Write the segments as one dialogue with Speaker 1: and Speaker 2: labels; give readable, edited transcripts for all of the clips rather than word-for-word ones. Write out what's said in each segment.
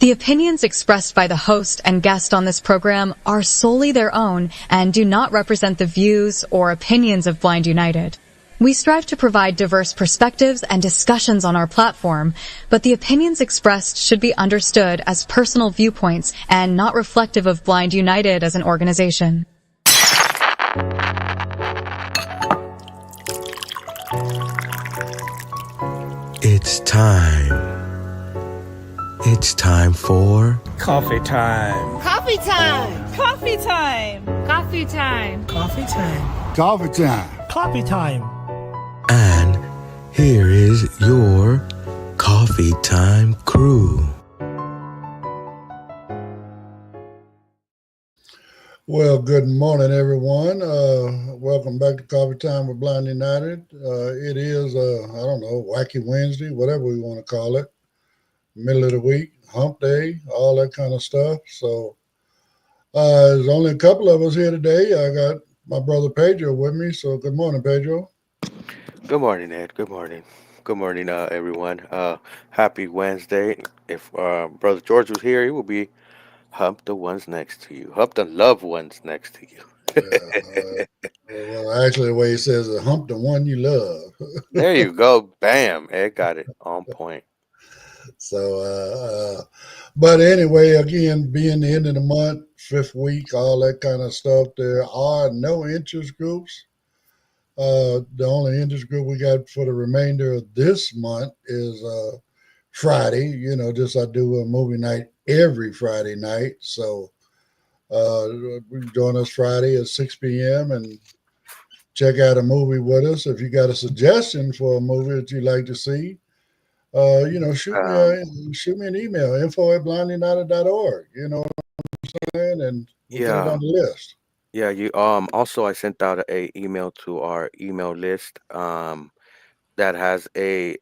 Speaker 1: The opinions expressed by the host and guest on this program are solely their own and do not represent the views or opinions of Blind United. We strive to provide diverse perspectives and discussions on our platform, but the opinions expressed should be understood as personal viewpoints and not reflective of Blind United as an organization.
Speaker 2: It's time. It's time for
Speaker 3: coffee time.
Speaker 4: Coffee time.
Speaker 5: Coffee time.
Speaker 4: Coffee time.
Speaker 3: Coffee time.
Speaker 6: Coffee time.
Speaker 5: Coffee time.
Speaker 2: And here is your coffee time crew.
Speaker 6: Well, good morning, everyone. Welcome back to Coffee Time with Blind United. It is, I don't know, Wacky Wednesday, whatever we want to call it. Middle of the week, hump day, all that kind of stuff. So there's only a couple of us here today. I got my brother Pedro with me. So good morning, Pedro.
Speaker 7: Good morning, Ed. Good morning. Good morning, everyone. Happy Wednesday. If Brother George was here, he will be hump the ones next to you. Hump the loved ones next to you.
Speaker 6: Well, actually, the way he says it, hump the one you love.
Speaker 7: There you go. Bam. Ed got it on point.
Speaker 6: So, but anyway, again, being the end of the month, fifth week, all that kind of stuff, there are no interest groups. The only interest group we got for the remainder of this month is Friday. You know, just I do a movie night every Friday night. So join us Friday at 6 p.m. and check out a movie with us. If you got a suggestion for a movie that you'd like to see, shoot me an email, info@blindunited.org. You know what I'm saying? And we'll get it on the list.
Speaker 7: Yeah, you also I sent out a email to our email list that has a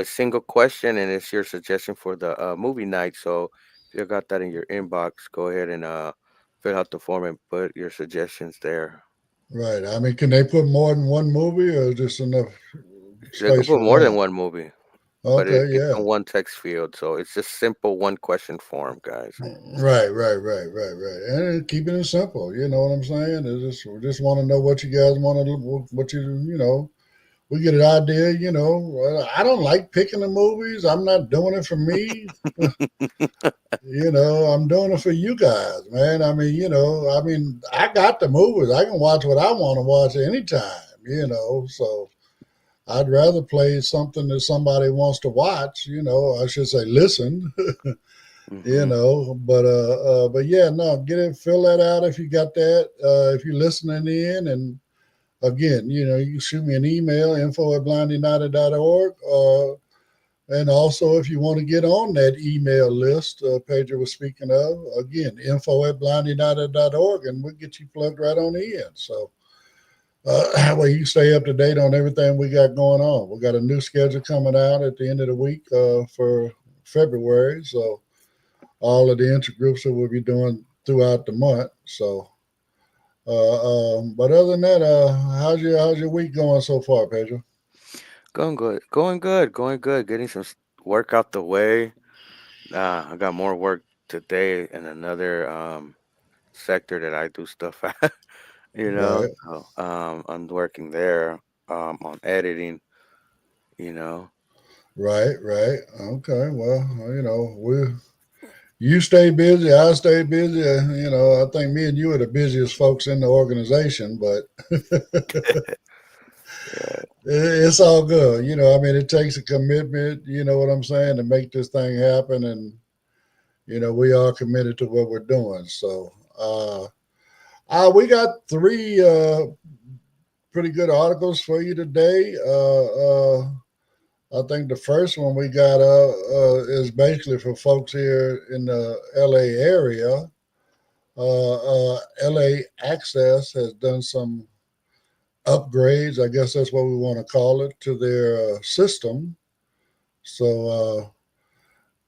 Speaker 7: single question, and it's your suggestion for the movie night. So if you got that in your inbox, go ahead and fill out the form and put your suggestions there.
Speaker 6: Right. I mean, can they put more than one movie or just enough space?
Speaker 7: They can put more than one movie. But
Speaker 6: Okay,
Speaker 7: it's in one text field, so it's just simple one question form, guys.
Speaker 6: Right. And keeping it simple, you know what I'm saying? We just want to know what you guys want to, we get an idea, I don't like picking the movies. I'm not doing it for me. I'm doing it for you guys, man. I mean, I got the movies. I can watch what I want to watch anytime, so I'd rather play something that somebody wants to watch, I should say listen, but yeah, no, fill that out if you got that. If you're listening in, and again, you can shoot me an email, info@blindunited.org. And also, if you want to get on that email list, Pedro was speaking of, again, info@blindunited.org, and we'll get you plugged right on in. So that way you stay up to date on everything we got going on. We got a new schedule coming out at the end of the week for February. So all of the intergroups that we'll be doing throughout the month. So, but other than that, how's your week going so far, Pedro?
Speaker 7: Going good. Getting some work out the way. I got more work today in another sector that I do stuff at.
Speaker 6: Right.
Speaker 7: So, I'm working there on editing.
Speaker 6: Right. Okay. Well, you stay busy, I stay busy. I think me and you are the busiest folks in the organization, but it's all good. It takes a commitment, you know what I'm saying, to make this thing happen. And, we are committed to what we're doing. So we got three pretty good articles for you today. I think the first one we got is basically for folks here in the LA area. LA Access has done some upgrades, I guess that's what we want to call it, to their system. So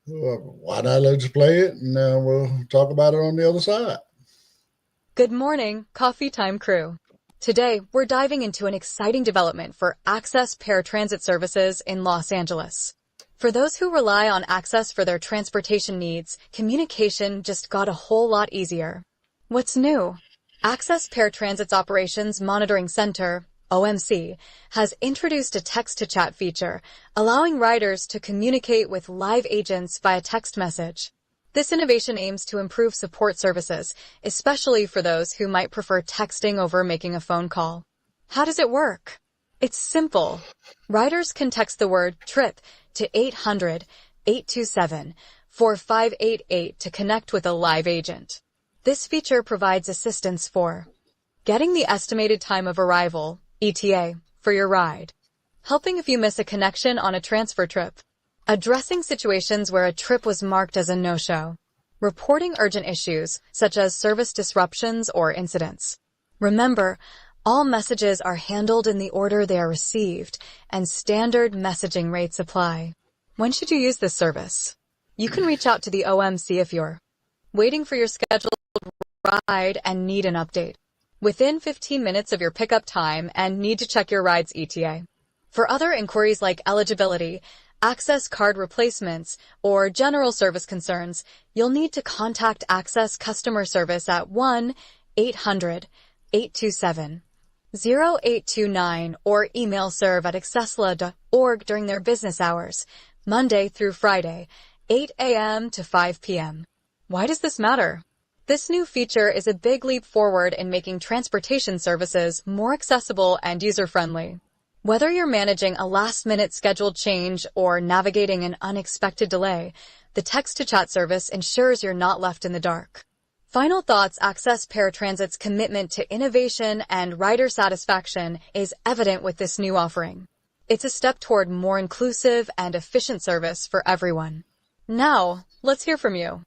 Speaker 6: why not let's play it, and we'll talk about it on the other side.
Speaker 1: Good morning, Coffee Time crew. Today, we're diving into an exciting development for Access Paratransit services in Los Angeles. For those who rely on Access for their transportation needs, communication just got a whole lot easier. What's new? Access Paratransit's Operations Monitoring Center, OMC, has introduced a text-to-chat feature, allowing riders to communicate with live agents via text message. This innovation aims to improve support services, especially for those who might prefer texting over making a phone call. How does it work? It's simple. Riders can text the word TRIP to 800-827-4588 to connect with a live agent. This feature provides assistance for getting the estimated time of arrival, ETA, for your ride, helping if you miss a connection on a transfer trip, addressing situations where a trip was marked as a no-show, reporting urgent issues such as service disruptions or incidents. Remember, all messages are handled in the order they are received, and standard messaging rates apply. When should you use this service? You can reach out to the OMC if you're waiting for your scheduled ride and need an update within 15 minutes of your pickup time and need to check your ride's ETA. For other inquiries like eligibility, Access card replacements, or general service concerns, you'll need to contact Access customer service at 1-800-827-0829 or email serve@accessla.org during their business hours, Monday through Friday, 8 a.m. to 5 p.m. Why does this matter? This new feature is a big leap forward in making transportation services more accessible and user-friendly. Whether you're managing a last-minute scheduled change or navigating an unexpected delay, the text-to-chat service ensures you're not left in the dark. Final thoughts: Access Paratransit's commitment to innovation and rider satisfaction is evident with this new offering. It's a step toward more inclusive and efficient service for everyone. Now, let's hear from you.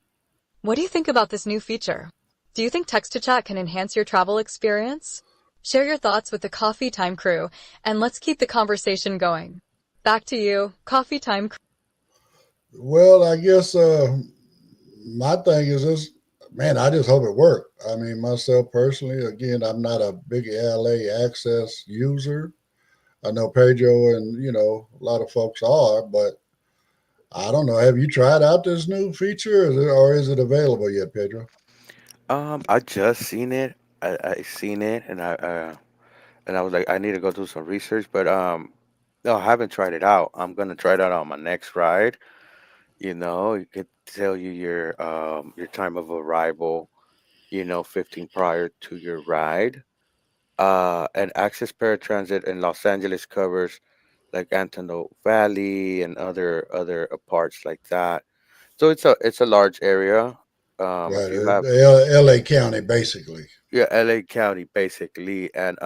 Speaker 1: What do you think about this new feature? Do you think text-to-chat can enhance your travel experience? Share your thoughts with the Coffee Time crew, and let's keep the conversation going. Back to you, Coffee Time crew.
Speaker 6: Well, I guess my thing is this, man, I just hope it worked. I mean, myself personally, again, I'm not a big LA Access user. I know Pedro and, a lot of folks are, but I don't know. Have you tried out this new feature or is it available yet, Pedro?
Speaker 7: I just seen it. I seen it, and I was like, I need to go do some research, but no, I haven't tried it out. I'm gonna try it out on my next ride. It could tell you your time of arrival, 15 prior to your ride. And Access Paratransit in Los Angeles covers like Antelope Valley and other parts like that. So it's a large area. If
Speaker 6: Right,
Speaker 7: you have
Speaker 6: LA County, basically.
Speaker 7: Yeah, LA County basically, and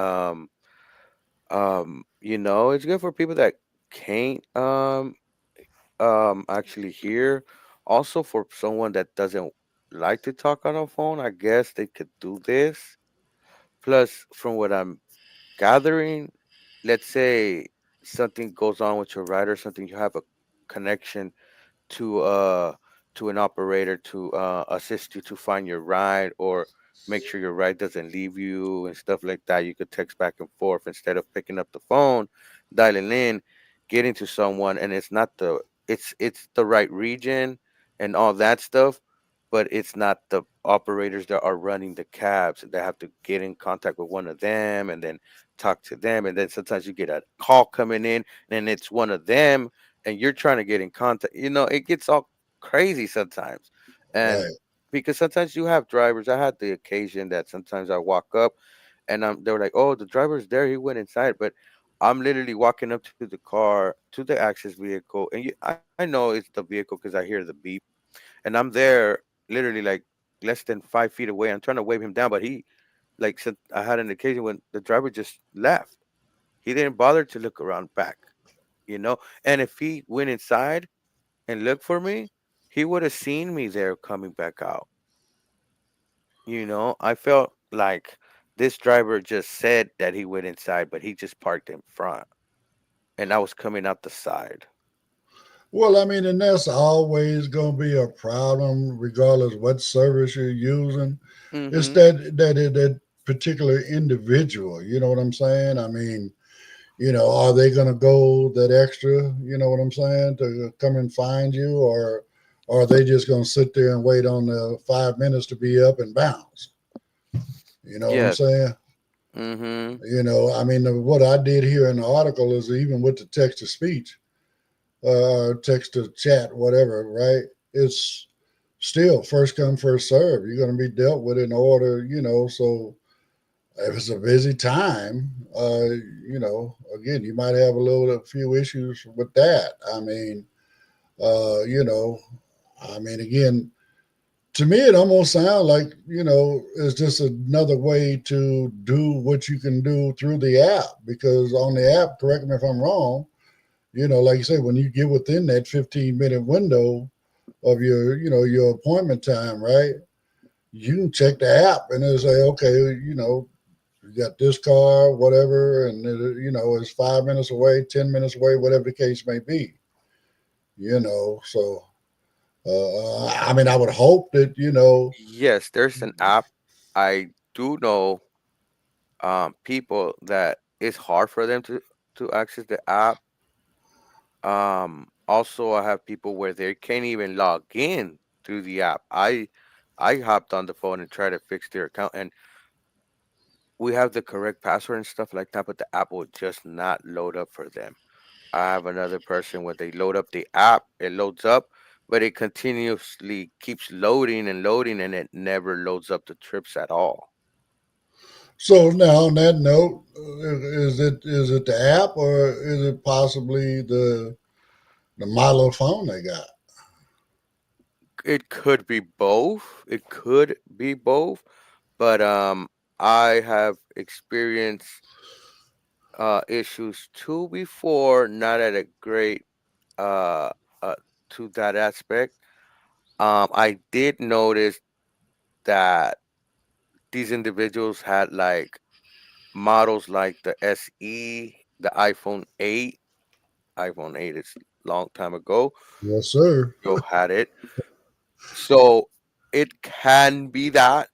Speaker 7: it's good for people that can't actually hear. Also, for someone that doesn't like to talk on a phone, I guess they could do this. Plus, from what I'm gathering, let's say something goes on with your ride or something, you have a connection to to an operator to assist you to find your ride or make sure your ride doesn't leave you and stuff like that. You could text back and forth instead of picking up the phone, dialing in, getting to someone, and it's the right region and all that stuff, but it's not the operators that are running the cabs. They have to get in contact with one of them and then talk to them, and then sometimes you get a call coming in and it's one of them and you're trying to get in contact. It gets all crazy sometimes. And
Speaker 6: Right.
Speaker 7: because sometimes you have drivers, I had the occasion that sometimes I walk up and they were like, "Oh, the driver's there. He went inside." But I'm literally walking up to the car, to the access vehicle, and I know it's the vehicle because I hear the beep, and I'm there literally like less than 5 feet away. I'm trying to wave him down, but he like said I had an occasion when the driver just left. He didn't bother to look around back, you know. And if he went inside and looked for me, he would have seen me there coming back out. I felt like this driver just said that he went inside, but he just parked in front, and I was coming out the side.
Speaker 6: Well, I mean, and that's always going to be a problem, regardless what service you're using. It's
Speaker 7: Mm-hmm.
Speaker 6: that particular individual. You know what I'm saying? I mean, Are they going to go that extra, you know what I'm saying, to come and find you, or are they just going to sit there and wait on the 5 minutes to be up and bounce? You know what I'm
Speaker 7: Yes.
Speaker 6: saying?
Speaker 7: Mm-hmm.
Speaker 6: I mean, what I did here in the article is even with the text to speech, text to chat, whatever, right? It's still first come, first serve. You're going to be dealt with in order, so if it's a busy time, again, you might have a few issues with that. Uh, you know, again, to me, it almost sounds like, it's just another way to do what you can do through the app. Because on the app, correct me if I'm wrong, like you say, when you get within that 15-minute window of your appointment time, right? You can check the app and it'll say, okay, you got this car, whatever, and it's 5 minutes away, 10 minutes away, whatever the case may be. So I would hope that
Speaker 7: Yes, there's an app. I do know people that it's hard for them to access the app. Also, I have people where they can't even log in through the app. I hopped on the phone and tried to fix their account, and we have the correct password and stuff like that, but the app will just not load up for them. I have another person where they load up the app, it loads up, but it continuously keeps loading and loading, and it never loads up the trips at all.
Speaker 6: So now on that note, is it the app or is it possibly the model of phone they got?
Speaker 7: It could be both. It could be both, but I have experienced issues too before, not at a great uh uh to that aspect. I did notice that these individuals had like models like the SE, the iPhone 8 is long time ago.
Speaker 6: Yes, sir.
Speaker 7: You had it. So it can be that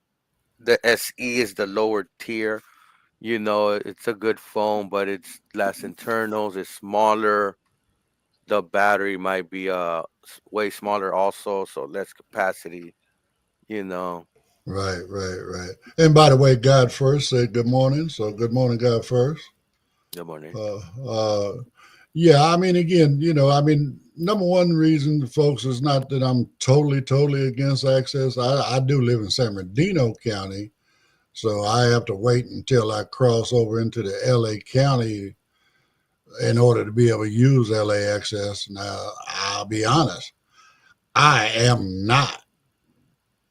Speaker 7: the SE is the lower tier. It's a good phone, but it's less internals, it's smaller. The battery might be way smaller also, so less capacity, you know.
Speaker 6: Right, right, right. And by the way, God first said good morning. So good morning, God first.
Speaker 7: Good morning.
Speaker 6: Uh, uh, yeah, again, number one reason, folks, is not that I'm totally, totally against access. I do live in San Bernardino County, so I have to wait until I cross over into the LA County in order to be able to use LA Access. Now, I'll be honest, I am not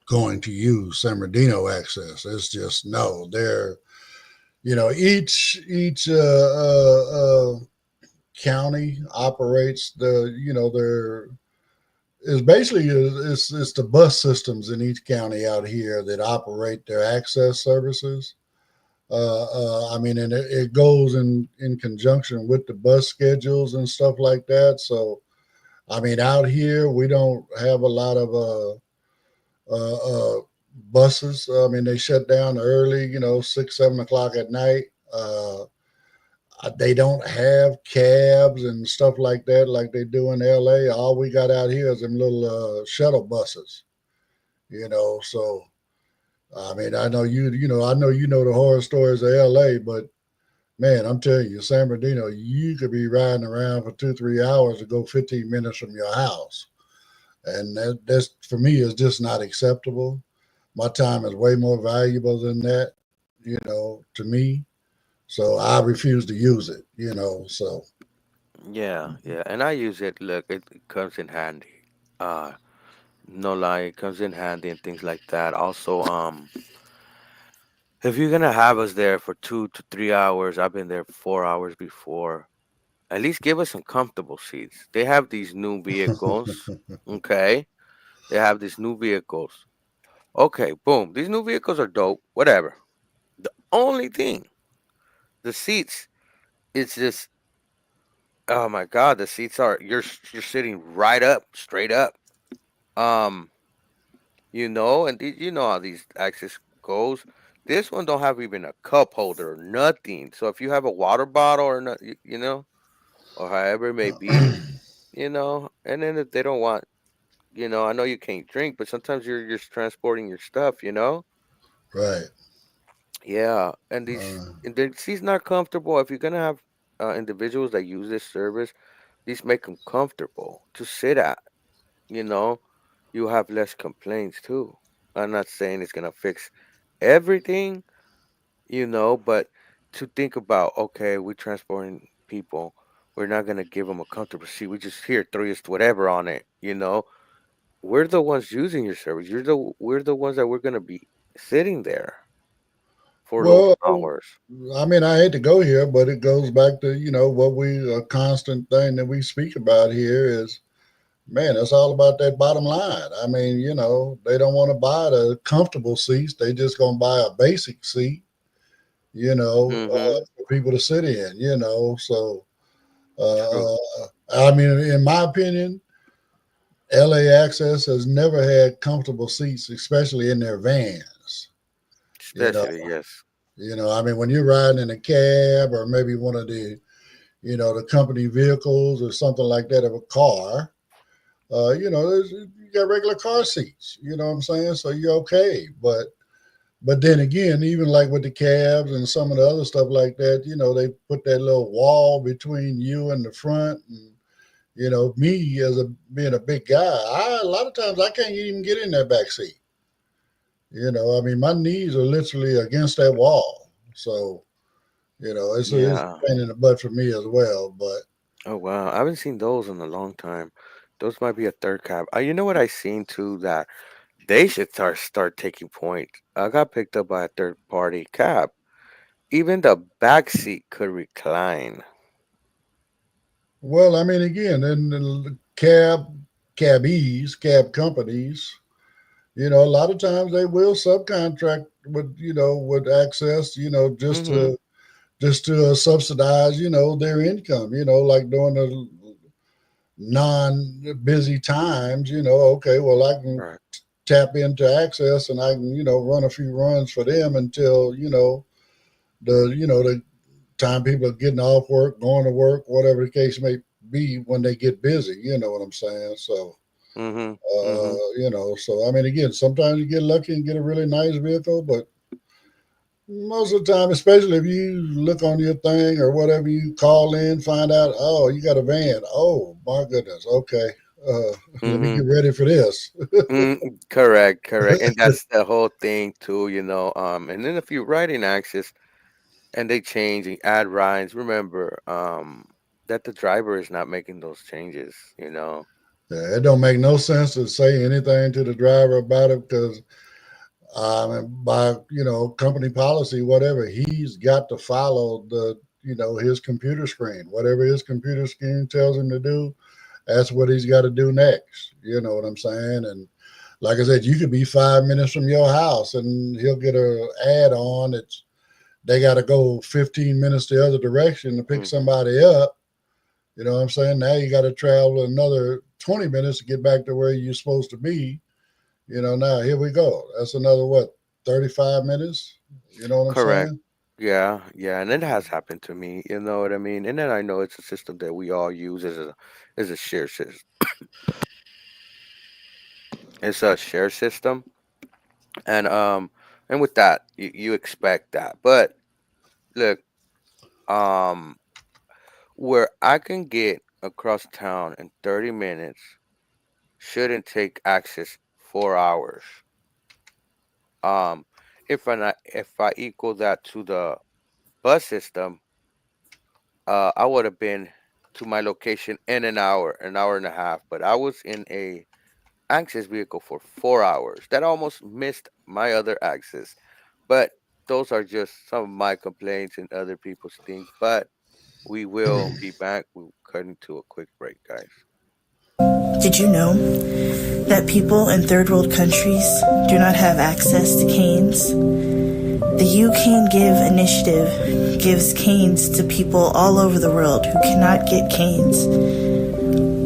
Speaker 6: going to use San Bernardino Access. It's just no. Each county operates their is basically it's the bus systems in each county out here that operate their access services. And it goes in conjunction with the bus schedules and stuff like that. So, out here we don't have a lot of buses. They shut down early, 6, 7 o'clock at night. They don't have cabs and stuff like that like they do in LA. All we got out here is them little shuttle buses, So, I know I know the horror stories of LA, but man, I'm telling you, San Bernardino, you could be riding around for 2, 3 hours to go 15 minutes from your house. And that's for me is just not acceptable. My time is way more valuable than that, to me. So I refuse to use it, So
Speaker 7: Yeah, yeah, and I use it. Look, it comes in handy. Uh, no lie, it comes in handy and things like that. Also, if you're gonna have us there for 2 to 3 hours, I've been there 4 hours before. At least give us some comfortable seats. They have these new vehicles. Okay, they have these new vehicles. Okay, boom. These new vehicles are dope. Whatever. The only thing, the seats. It's just, oh my god, the seats are you're sitting right up, straight up. Um, and you know how these access goes. this one don't have even a cup holder or nothing. So if you have a water bottle or not, or however it may be, and then if they don't want, I know you can't drink, but sometimes you're just transporting your stuff.
Speaker 6: Right.
Speaker 7: Yeah, and
Speaker 6: Uh,
Speaker 7: she's not comfortable. If you're gonna have individuals that use this service, these make them comfortable to sit at. You know, you have less complaints too. I'm not saying it's gonna fix everything, but to think about, okay, we're transporting people. We're not gonna give them a comfortable seat. We just here throw us whatever on it. We're the ones using your service. We're the ones that we're gonna be sitting there for those
Speaker 6: well,
Speaker 7: hours.
Speaker 6: I mean, I hate to go here, but it goes back to, what a constant thing that we speak about here is, man, it's all about that bottom line. I mean, they don't want to buy the comfortable seats. They just going to buy a basic seat,
Speaker 7: Mm-hmm.
Speaker 6: for people to sit in. So,
Speaker 7: True.
Speaker 6: I mean, in my opinion, LA Access has never had comfortable seats, especially in their vans. You know,
Speaker 7: Especially, yes.
Speaker 6: I mean, when you're riding in a cab or maybe one of the company vehicles or something like that of a car, you got regular car seats. You know what I'm saying? So you're okay. But then again, even like with the cabs and some of the other stuff like that, they put that little wall between you and the front. And me as being a big guy, a lot of times I can't even get in that back seat. I mean, my knees are literally against that wall. So, it's a
Speaker 7: Yeah.
Speaker 6: pain in the butt for me as well. But
Speaker 7: Oh wow, I haven't seen those in a long time. Those might be a third cab. You know what I seen too that they should start taking points. I got picked up by a third party cab. Even the back seat could recline.
Speaker 6: well, I mean, again, and the cabbies, cab companies, a lot of times they will subcontract with access,
Speaker 7: Mm-hmm.
Speaker 6: just to subsidize, their income, like during the non-busy times, okay, well, I can
Speaker 7: Right.
Speaker 6: tap into access and I can, run a few runs for them until, the time people are getting off work, going to work, whatever the case may be when they get busy, you know what I'm saying? So,
Speaker 7: Mm-hmm. Mm-hmm.
Speaker 6: so I mean, again, sometimes you get lucky and get a really nice vehicle, but most of the time, especially if you look on your thing or whatever, you call in, find out, oh, you got a van. Oh my goodness. Okay, let me
Speaker 7: Mm-hmm.
Speaker 6: get ready for this.
Speaker 7: Correct, correct. And that's the whole thing too. And then if you're writing access and they change and add rides, remember, that the driver is not making those changes.
Speaker 6: Yeah, it don't make no sense to say anything to the driver about it because by company policy, whatever, he's got to follow his computer screen. Whatever his computer screen tells him to do, that's what he's got to do next. You know what I'm saying? And like I said, you could be 5 minutes from your house and he'll get a ad on. They got to go 15 minutes the other direction to pick
Speaker 7: Mm,
Speaker 6: somebody up. You know what I'm saying? Now you got to travel another 20 minutes to get back to where you're supposed to be. Now here we go. That's another what, 35 minutes? You know what I'm
Speaker 7: correct.
Speaker 6: saying?
Speaker 7: Yeah, yeah, and it has happened to me. You know what I mean? And then I know it's a system that we all use as a share system. It's a share system, and with that, you expect that. But look, um, where I can get across town in 30 minutes shouldn't take access 4 hours. Um, if I equal that to the bus system, I would have been to my location in an hour and a half. But I was in a access vehicle for 4 hours. That almost missed my other access. But those are just some of my complaints and other people's things. But we will be back. We'll cut into a quick break, guys.
Speaker 8: Did you know that people in third world countries do not have access to canes? The You Can Give initiative gives canes to people all over the world who cannot get canes.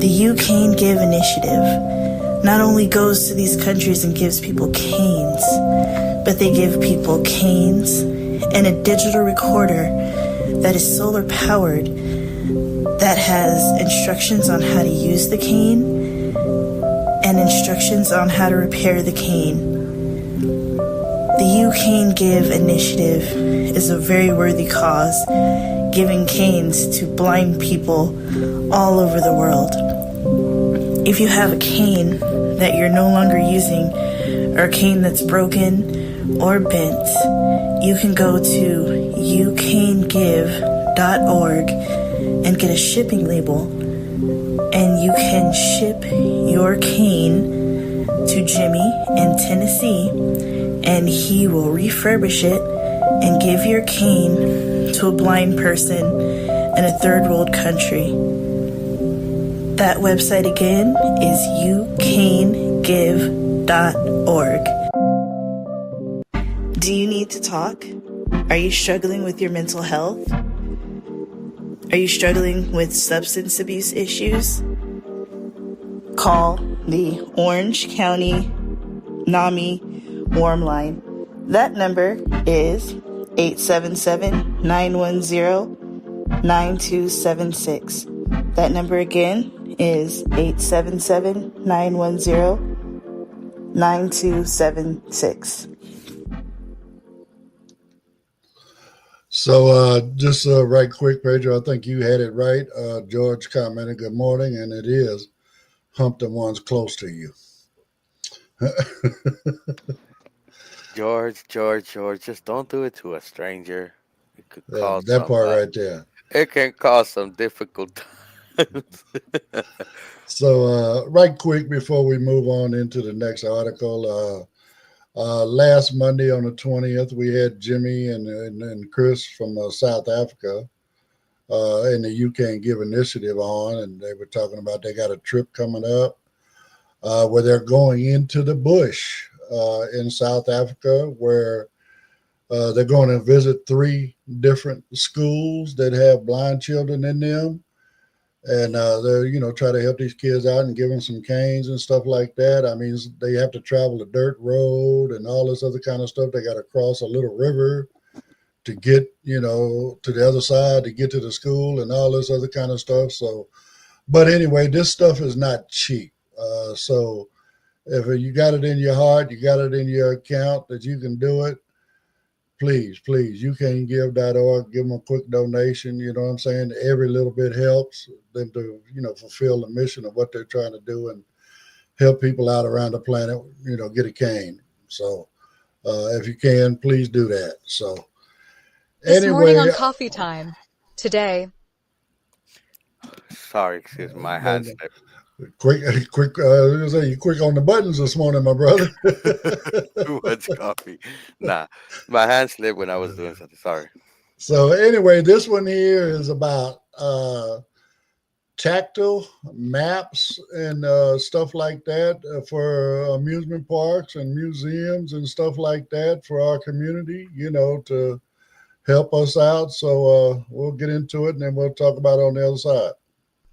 Speaker 8: The You Can Give initiative not only goes to these countries and gives people canes, but they give people canes and a digital recorder that is solar powered that has instructions on how to use the cane and instructions on how to repair the cane. The You Cane Give initiative is a very worthy cause, giving canes to blind people all over the world. If you have a cane that you're no longer using, or a cane that's broken or bent, you can go to youcanegive.org and get a shipping label, and you can ship your cane to Jimmy in Tennessee, and he will refurbish it and give your cane to a blind person in a third world country. That website again is youcanegive.org. Do you need to talk? Are you struggling with your mental health? Are you struggling with substance abuse issues? Call the Orange County NAMI Warm Line. That number is 877-910-9276. That number again is 877-910-9276.
Speaker 6: So just right quick, Pedro, I think you had it right. George commented, good morning, and it is hump the ones close to you.
Speaker 7: George, just don't do it to a stranger. It could cause
Speaker 6: that part right there.
Speaker 7: It can cause some difficult times.
Speaker 6: So right quick before we move on into the next article, last Monday on the 20th, we had Jimmy and Chris from South Africa in the You Can Give initiative on, and they were talking about they got a trip coming up where they're going into the bush in South Africa, where they're going to visit 3 different schools that have blind children in them. And they're, try to help these kids out and give them some canes and stuff like that. I mean, they have to travel a dirt road and all this other kind of stuff. They got to cross a little river to get, to the other side to get to the school and all this other kind of stuff. So, but anyway, this stuff is not cheap. So if you got it in your heart, you got it in your account that you can do it, please, youcanegive.org, give them a quick donation. You know what I'm saying? Every little bit helps them to, fulfill the mission of what they're trying to do and help people out around the planet, get a cane. So if you can, please do that. So
Speaker 1: this morning on Coffee Time, today.
Speaker 7: Sorry, excuse my hand slip.
Speaker 6: Quick, you quick on the buttons this morning, my brother.
Speaker 7: Too much coffee. Nah, my hand slipped when I was doing something. Sorry.
Speaker 6: So anyway, this one here is about tactile maps and stuff like that for amusement parks and museums and stuff like that for our community, to help us out. So we'll get into it and then we'll talk about it on the other side.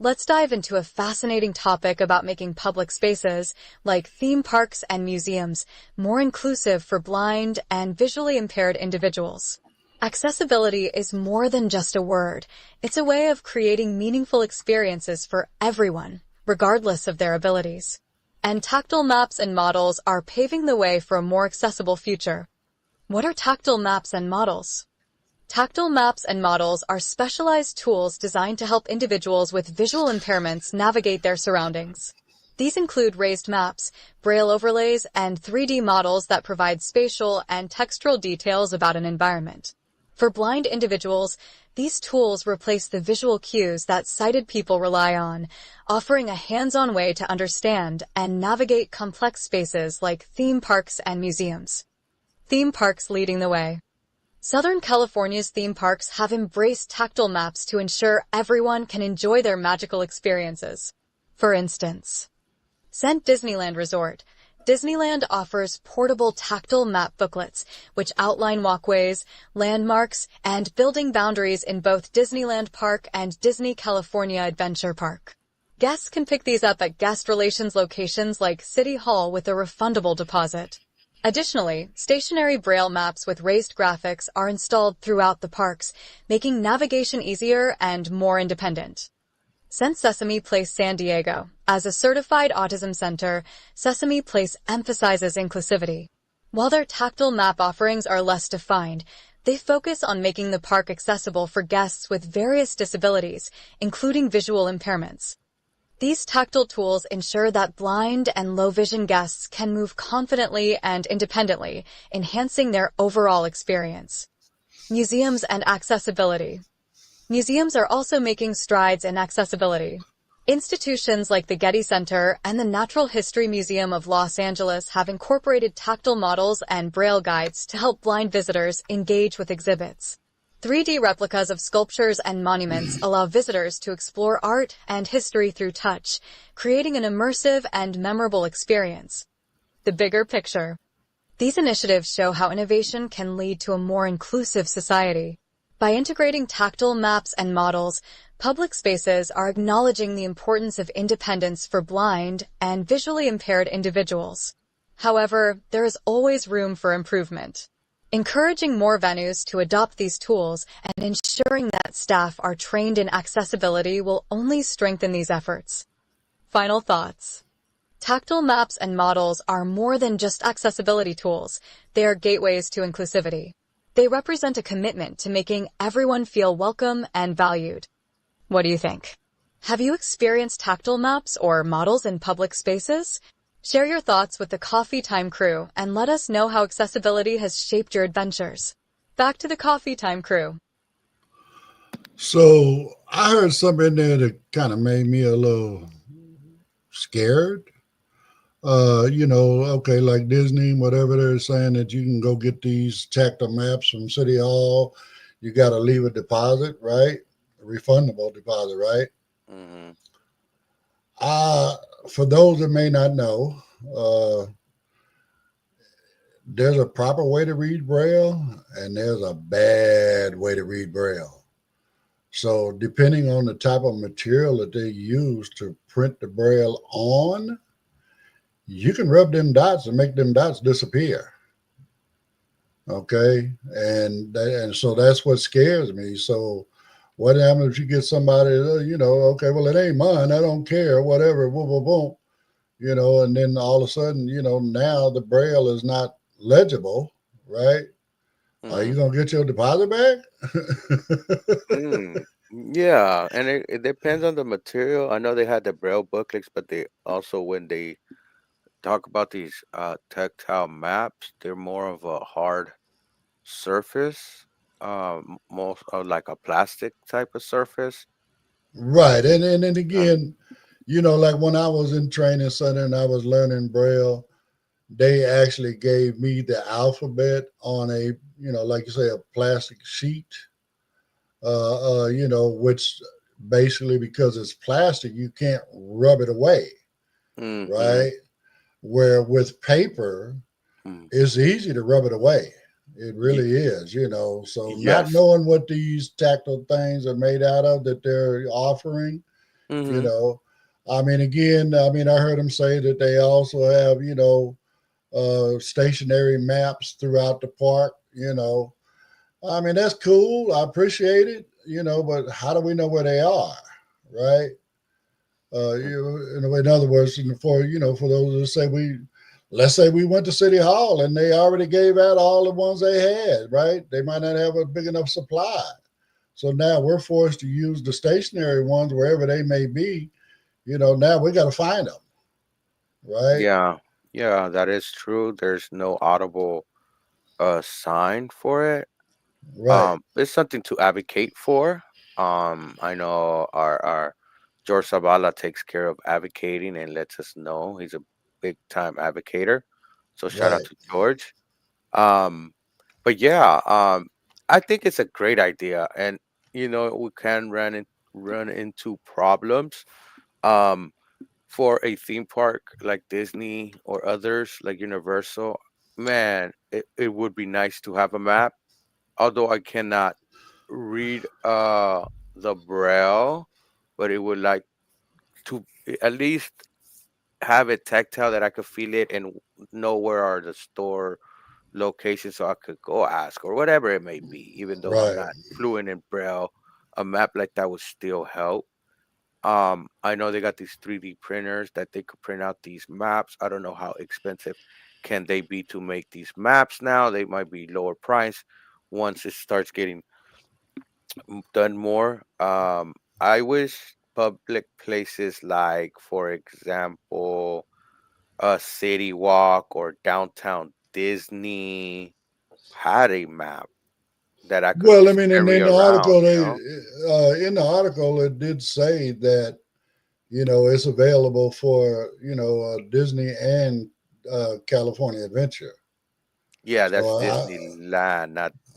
Speaker 1: Let's dive into a fascinating topic about making public spaces, like theme parks and museums, more inclusive for blind and visually impaired individuals. Accessibility is more than just a word. It's a way of creating meaningful experiences for everyone, regardless of their abilities. And tactile maps and models are paving the way for a more accessible future. What are tactile maps and models? Tactile maps and models are specialized tools designed to help individuals with visual impairments navigate their surroundings. These include raised maps, braille overlays, and 3D models that provide spatial and textural details about an environment. For blind individuals, these tools replace the visual cues that sighted people rely on, offering a hands-on way to understand and navigate complex spaces like theme parks and museums. Theme parks leading the way. Southern California's theme parks have embraced tactile maps to ensure everyone can enjoy their magical experiences. For instance, Scent Disneyland Resort. Disneyland offers portable tactile map booklets, which outline walkways, landmarks, and building boundaries in both Disneyland Park and Disney California Adventure Park. Guests can pick these up at guest relations locations like City Hall with a refundable deposit. Additionally, stationary braille maps with raised graphics are installed throughout the parks, making navigation easier and more independent. Since Sesame Place San Diego, as a certified autism center, Sesame Place emphasizes inclusivity. While their tactile map offerings are less defined, they focus on making the park accessible for guests with various disabilities, including visual impairments. These tactile tools ensure that blind and low vision guests can move confidently and independently, enhancing their overall experience. Museums and accessibility. Museums are also making strides in accessibility. Institutions like the Getty Center and the Natural History Museum of Los Angeles have incorporated tactile models and braille guides to help blind visitors engage with exhibits. 3D replicas of sculptures and monuments allow visitors to explore art and history through touch, creating an immersive and memorable experience. The bigger picture. These initiatives show how innovation can lead to a more inclusive society. By integrating tactile maps and models, public spaces are acknowledging the importance of independence for blind and visually impaired individuals. However, there is always room for improvement. Encouraging more venues to adopt these tools and ensuring that staff are trained in accessibility will only strengthen these efforts. Final thoughts. Tactile maps and models are more than just accessibility tools. They are gateways to inclusivity. They represent a commitment to making everyone feel welcome and valued. What do you think? Have you experienced tactile maps or models in public spaces? Share your thoughts with the Coffee Time crew and let us know how accessibility has shaped your adventures. Back to the Coffee Time crew.
Speaker 6: So I heard something in there that kind of made me a little scared. Okay, like Disney, whatever they're saying that you can go get these tactile maps from City Hall. You got to leave a deposit, right? A refundable deposit, right?
Speaker 7: Mm-hmm.
Speaker 6: For those that may not know, there's a proper way to read Braille and there's a bad way to read Braille. So depending on the type of material that they use to print the Braille on, you can rub them dots and make them dots disappear. Okay, and so that's what scares me. So what happens if you get somebody, okay, well, it ain't mine, I don't care, whatever, boom, boom, boom, and then all of a sudden, now the Braille is not legible, right? Are you
Speaker 7: Mm-hmm.
Speaker 6: gonna get your deposit back?
Speaker 7: Mm. Yeah, and it depends on the material. I know they had the braille booklets, but they also, when they talk about these tactile maps, they're more of a hard surface, most like a plastic type of surface.
Speaker 6: Right, and then
Speaker 7: Um,
Speaker 6: again, like when I was in training center and I was learning Braille, they actually gave me the alphabet on a, like you say, a plastic sheet, which basically because it's plastic, you can't rub it away,
Speaker 7: mm-hmm.
Speaker 6: right? Where with paper,
Speaker 7: Mm.
Speaker 6: it's easy to rub it away. It
Speaker 7: Ye-
Speaker 6: really is, So not
Speaker 7: yes.
Speaker 6: knowing what these tactile things are made out of that they're offering, you
Speaker 7: Mm-hmm.
Speaker 6: know. I mean, again, I heard them say that they also have, stationary maps throughout the park. I mean, that's cool. I appreciate it, but how do we know where they are, right? In other words, for those that say let's say we went to City Hall and they already gave out all the ones they had, right? They might not have a big enough supply. So now we're forced to use the stationary ones wherever they may be. Now we got to find them, right?
Speaker 7: Yeah, yeah, that is true. There's no audible sign for it.
Speaker 6: Right,
Speaker 7: It's something to advocate for. I know our George Zavala takes care of advocating and lets us know he's a big time advocator. So shout out
Speaker 6: right,
Speaker 7: to George. Um, but yeah, I think it's a great idea, and we can run into problems. Um, for a theme park like Disney or others like Universal, man, it would be nice to have a map. Although I cannot read the braille, but it would like to at least have it tactile that I could feel it and know where are the store locations so I could go ask or whatever it may be, even though I'm
Speaker 6: Right.
Speaker 7: not fluent in Braille. A map like that would still help. I know they got these 3D printers that they could print out these maps. I don't know how expensive can they be to make these maps now. They might be lower price once it starts getting done more. I wish public places like, for example, a city walk or downtown Disney had a map that I could
Speaker 6: Well, I mean, and
Speaker 7: ferry
Speaker 6: in the
Speaker 7: around,
Speaker 6: article,
Speaker 7: you
Speaker 6: they
Speaker 7: know?
Speaker 6: in the article it did say that it's available for Disney and California Adventure.
Speaker 7: Yeah,
Speaker 6: So
Speaker 7: that's Disneyland,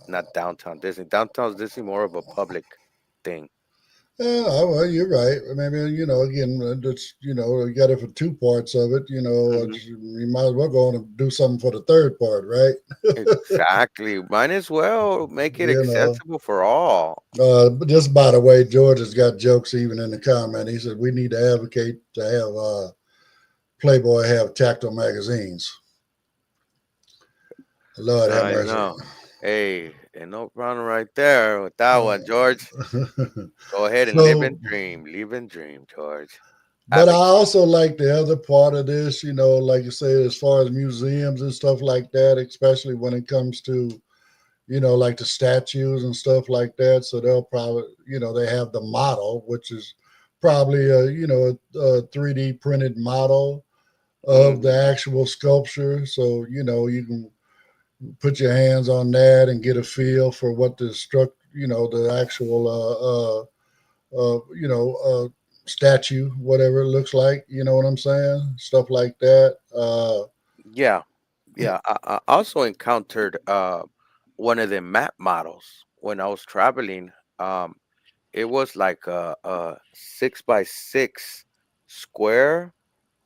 Speaker 7: not downtown Disney. Downtown Disney more of a public thing.
Speaker 6: well, you're right. Maybe again, that's you got it for two parts of it.
Speaker 7: Hmm.
Speaker 6: You might as well go on and do something for the third part, right?
Speaker 7: Exactly. Might as well make it
Speaker 6: you know.
Speaker 7: accessible for all.
Speaker 6: But just by the way, George has got jokes even in the comment. He said we need to advocate to have Playboy have tactile magazines. Lord have
Speaker 7: I
Speaker 6: mercy.
Speaker 7: know. Hey, and no problem right there with that one, George. Go ahead and live and
Speaker 6: so,
Speaker 7: dream. Live and dream, George.
Speaker 6: but I
Speaker 7: Advocate.
Speaker 6: also like the other part of this, like you say, as far as museums and stuff like that, especially when it comes to, like the statues and stuff like that. So they'll probably, they have the model, which is probably a 3D printed model of the
Speaker 7: Hmm.
Speaker 6: actual sculpture. So, you can put your hands on that and get a feel for what the actual statue, whatever it looks like. You know what I'm saying? Stuff like that.
Speaker 7: Yeah, yeah. I also encountered one of the map models when I was traveling. Um, it was like a 6 by 6 square.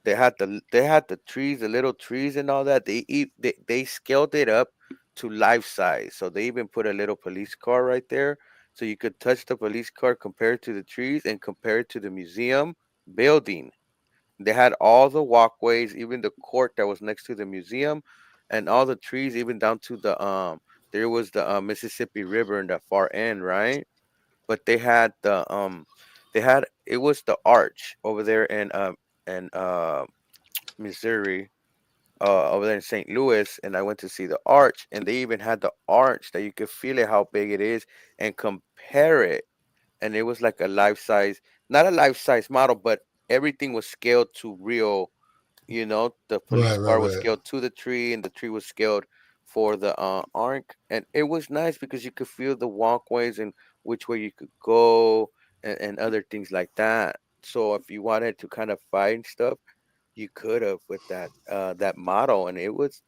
Speaker 7: They had the trees, the little trees and all that. They scaled it up to life size. So they even put a little police car right there, so you could touch the police car, compare it to the trees, and compare it to the museum building. They had all the walkways, even the court that was next to the museum, and all the trees, even down to the There was the Mississippi River in the far end, right? But they had it was the arch over there in Missouri, over there in St. Louis, and I went to see the arch, and they even had the arch that you could feel it how big it is and compare it, and it was like a life size, not a life size model, but everything was scaled to real. The police
Speaker 6: right, right,
Speaker 7: car was
Speaker 6: right,
Speaker 7: scaled to the tree, and the tree was scaled for the arc, and it was nice because you could feel the walkways and which way you could go, and other things like that. So if you wanted to kind of find stuff, you could have with that model, and it was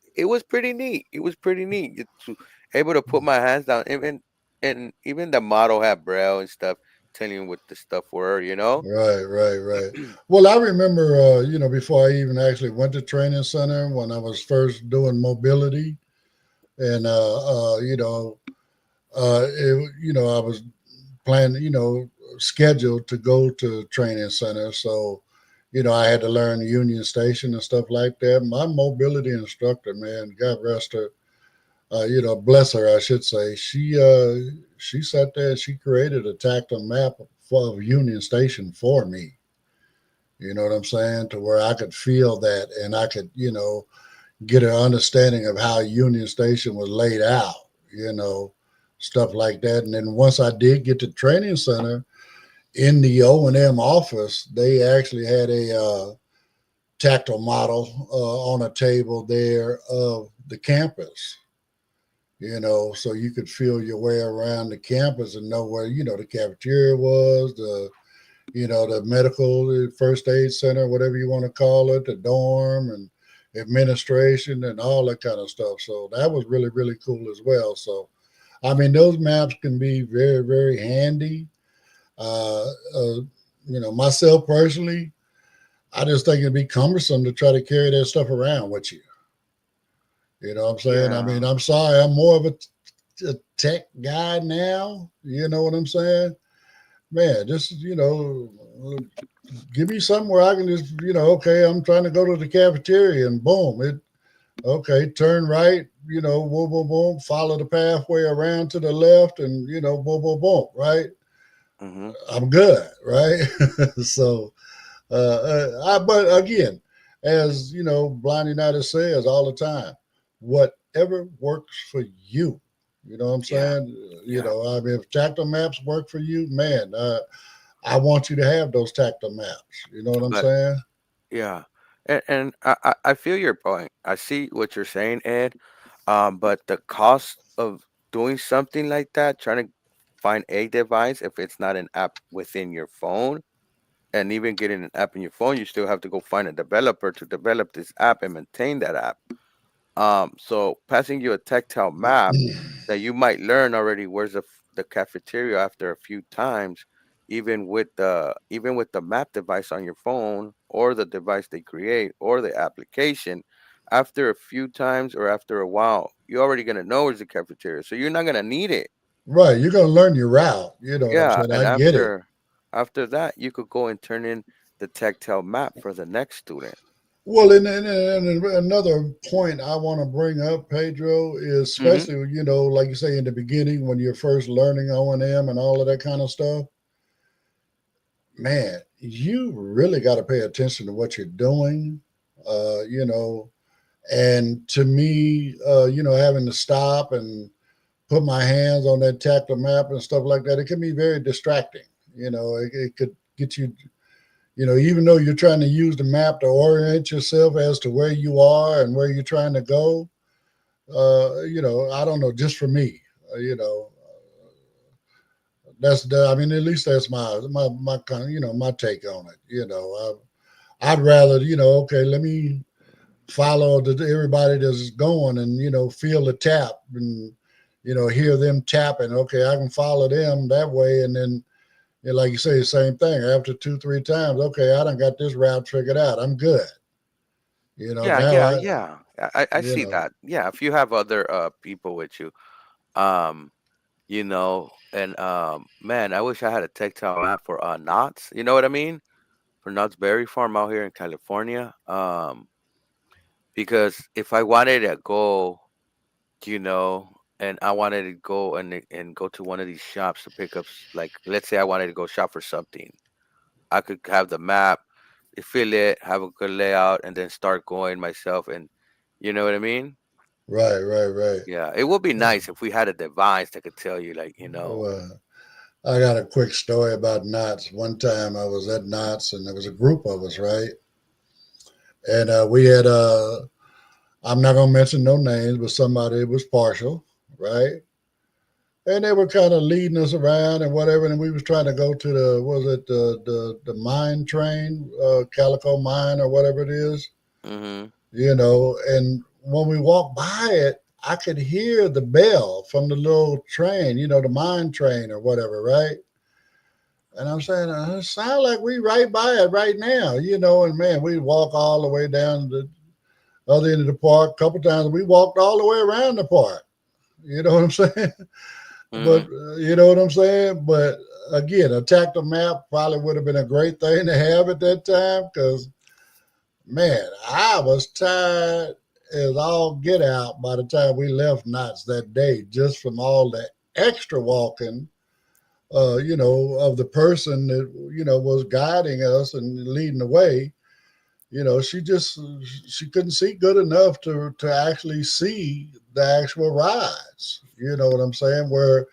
Speaker 7: pretty neat. It was pretty neat to able to put my hands down, even the model had braille and stuff telling you what the stuff were.
Speaker 6: right, right, right. Well, I remember, before I even actually went to training center when I was first doing mobility, and I was planned, scheduled to go to training center. So, I had to learn Union Station and stuff like that. My mobility instructor, man, God rest her, bless her, I should say. She sat there and she created a tactile map of Union Station for me. You know what I'm saying? To where I could feel that and I could, get an understanding of how Union Station was laid out, you know, stuff like that. And then once I did get to training center in the O&M office, they actually had a tactile model on a table there of the campus. So you could feel your way around the campus and know where, the cafeteria was, the medical, the first aid center, whatever you want to call it, the dorm and administration and all that kind of stuff. So that was really, really cool as well. So, I mean, those maps can be very, very handy. Uh, uh, myself personally, I just think it'd be cumbersome to try to carry that stuff around with you. You know what I'm saying? I mean,
Speaker 7: Yeah.
Speaker 6: I'm sorry, I'm more of a tech guy now. You know what I'm saying? Man, just give me somewhere I can just, okay, I'm trying to go to the cafeteria and boom, okay, turn right, boom, boom, boom, follow the pathway around to the left and, boom, boom, boom, right?
Speaker 7: Mm-hmm.
Speaker 6: I'm good, right? So, but again, as Blind United says all the time, whatever works for you. You know what I'm
Speaker 7: Yeah.
Speaker 6: saying?
Speaker 7: Yeah.
Speaker 6: I mean, if tactile maps work for you, man, I want you to have those tactile maps. You know what I'm
Speaker 7: But
Speaker 6: saying?
Speaker 7: yeah, and I feel your point. I see what you're saying, Ed. But the cost of doing something like that, trying to find a device, if it's not an app within your phone, and even getting an app in your phone, you still have to go find a developer to develop this app and maintain that app. So passing you a tactile map that you might learn already where's the cafeteria after a few times, even with the map device on your phone or the device they create or the application, after a few times or after a while, you're already gonna know where's the cafeteria. So you're not gonna need it.
Speaker 6: Right. You're gonna learn your route. You know what I'm
Speaker 7: Yeah,
Speaker 6: saying?
Speaker 7: and
Speaker 6: I get it.
Speaker 7: after that, you could go and turn in the tactile map for the next student.
Speaker 6: Well, and another point I want to bring up, Pedro, is
Speaker 7: Hmm.
Speaker 6: especially like you say in the beginning when you're first learning O&M and all of that kind of stuff. Man, you really got to pay attention to what you're doing. Uh, you know, and to me, having to stop and put my hands on that tactile map and stuff like that, it can be very distracting. It could get you. Even though you're trying to use the map to orient yourself as to where you are and where you're trying to go, I don't know. Just for me, that's the. I mean, at least that's my kind of my take on it. I'd rather okay, let me follow everybody that's going and feel the tap and hear them tapping. Okay, I can follow them that way, and then like you say, the same thing after 2 3 times. Okay, I done got this route figured out. I'm good.
Speaker 7: Yeah,
Speaker 6: Now
Speaker 7: yeah,
Speaker 6: I
Speaker 7: yeah. I
Speaker 6: you
Speaker 7: see
Speaker 6: know
Speaker 7: that. Yeah, if you have other people with you, um, and man, I wish I had a tactile map for Knott's. You know what I mean? For Knott's Berry Farm out here in California. Because if I wanted to go, and I wanted to go and go to one of these shops to pick up, like, let's say I wanted to go shop for something, I could have the map, fill it, have a good layout, and then start going myself. And you know what I mean?
Speaker 6: right, right, right.
Speaker 7: Yeah, it would be nice if we had a device that could tell you, like,
Speaker 6: Well, I got a quick story about Knott's. One time I was at Knott's and there was a group of us, right? And we had I'm not gonna mention no names, but somebody was partial, right? And they were kind of leading us around and whatever, and we was trying to go to the was it the mine train, Calico Mine or whatever it is,
Speaker 7: hmm
Speaker 6: and when we walked by it, I could hear the bell from the little train, the mine train or whatever, right? And I'm saying, it sounds like we right by it right now, and man, we walk all the way down the other end of the park. A couple times we walked all the way around the park. You know what I'm saying? But
Speaker 7: hmm
Speaker 6: you know what I'm saying? But again, a tactile map probably would have been a great thing to have at that time because, man, I was tired as all get out by the time we left Knott's that day, just from all the extra walking, of the person that, was guiding us and leading the way. She couldn't see good enough to actually see the actual rides. You know what I'm saying? Where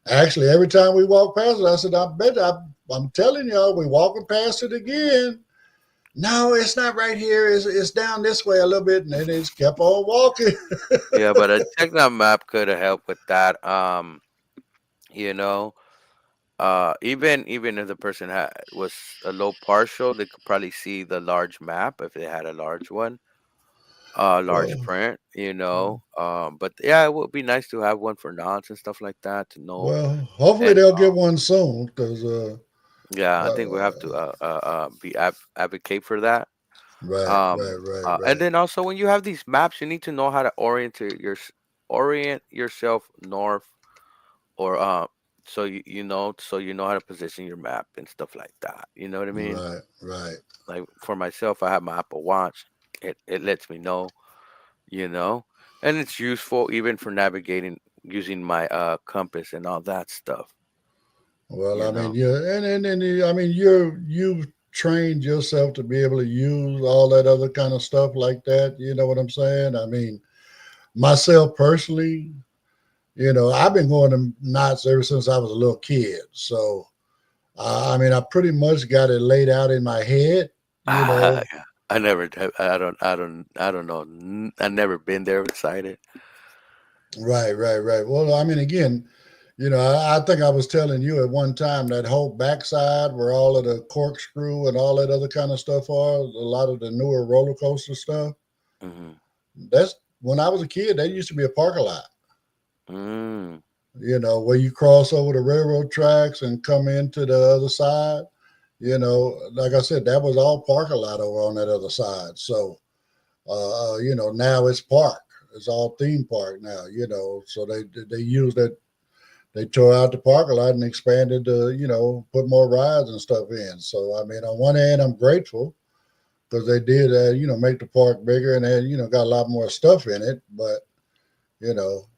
Speaker 6: actually, every time we walk past it, I said, I'm telling y'all, we walking past it again. No, it's not right here. It's down this way a little bit. And then they just kept on walking.
Speaker 7: Yeah, but a techno map could have helped with that. You know, even if the person was a low partial, they could probably see the large map if they had a large one, large
Speaker 6: well,
Speaker 7: print. But yeah, it would be nice to have one for nods and stuff like that to know.
Speaker 6: hopefully
Speaker 7: And
Speaker 6: they'll get one soon because,
Speaker 7: yeah, I think we have to
Speaker 6: uh,
Speaker 7: advocate for that.
Speaker 6: right, right, right,
Speaker 7: And
Speaker 6: right.
Speaker 7: then also when you have these maps, you need to know how to orient yourself north or so you know how to position your map and stuff like that. You know what I mean?
Speaker 6: Right, right.
Speaker 7: Like for myself, I have my Apple Watch. It lets me know, you know, and it's useful even for navigating using my compass and all that stuff.
Speaker 6: Well,
Speaker 7: You
Speaker 6: I mean,
Speaker 7: know.
Speaker 6: yeah, I mean, you've trained yourself to be able to use all that other kind of stuff like that. You know what I'm saying? I mean, myself personally, I've been going to knots ever since I was a little kid. So, I mean, I pretty much got it laid out in my head. You know,
Speaker 7: Yeah. I never, I don't know. I never been there beside it.
Speaker 6: right, right, right. Well, I mean, again, I think I was telling you at one time that whole backside where all of the corkscrew and all that other kind of stuff are, a lot of the newer roller coaster stuff.
Speaker 7: Hmm.
Speaker 6: That's when I was a kid, that used to be a parking lot,
Speaker 7: Mm.
Speaker 6: where you cross over the railroad tracks and come into the other side. Like I said, that was all parking lot over on that other side. So, now it's park. It's all theme park now, so they use that. They tore out the parking lot and expanded put more rides and stuff in. So, I mean, on one hand, I'm grateful because they did, make the park bigger and then, got a lot more stuff in it. But, you know,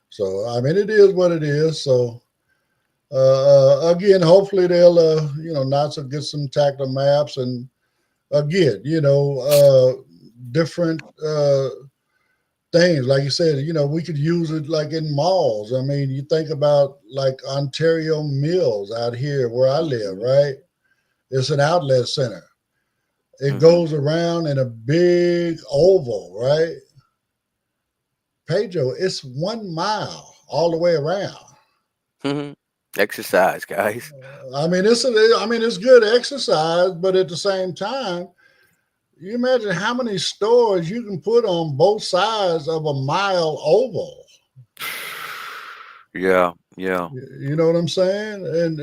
Speaker 6: so, I mean, it is what it is. So, again, hopefully they'll, Knott's will get some tactile maps and again, different things. Like you said, we could use it like in malls. I mean, you think about like Ontario Mills out here where I live,
Speaker 7: Hmm.
Speaker 6: right? It's an outlet center. It
Speaker 7: Hmm.
Speaker 6: goes around in a big oval, right? Pedro, it's 1 mile all the way around.
Speaker 7: Hmm. Exercise, guys.
Speaker 6: I mean, it's good exercise, but at the same time, you imagine how many stores you can put on both sides of a mile oval.
Speaker 7: Yeah, yeah.
Speaker 6: You know what I'm saying? And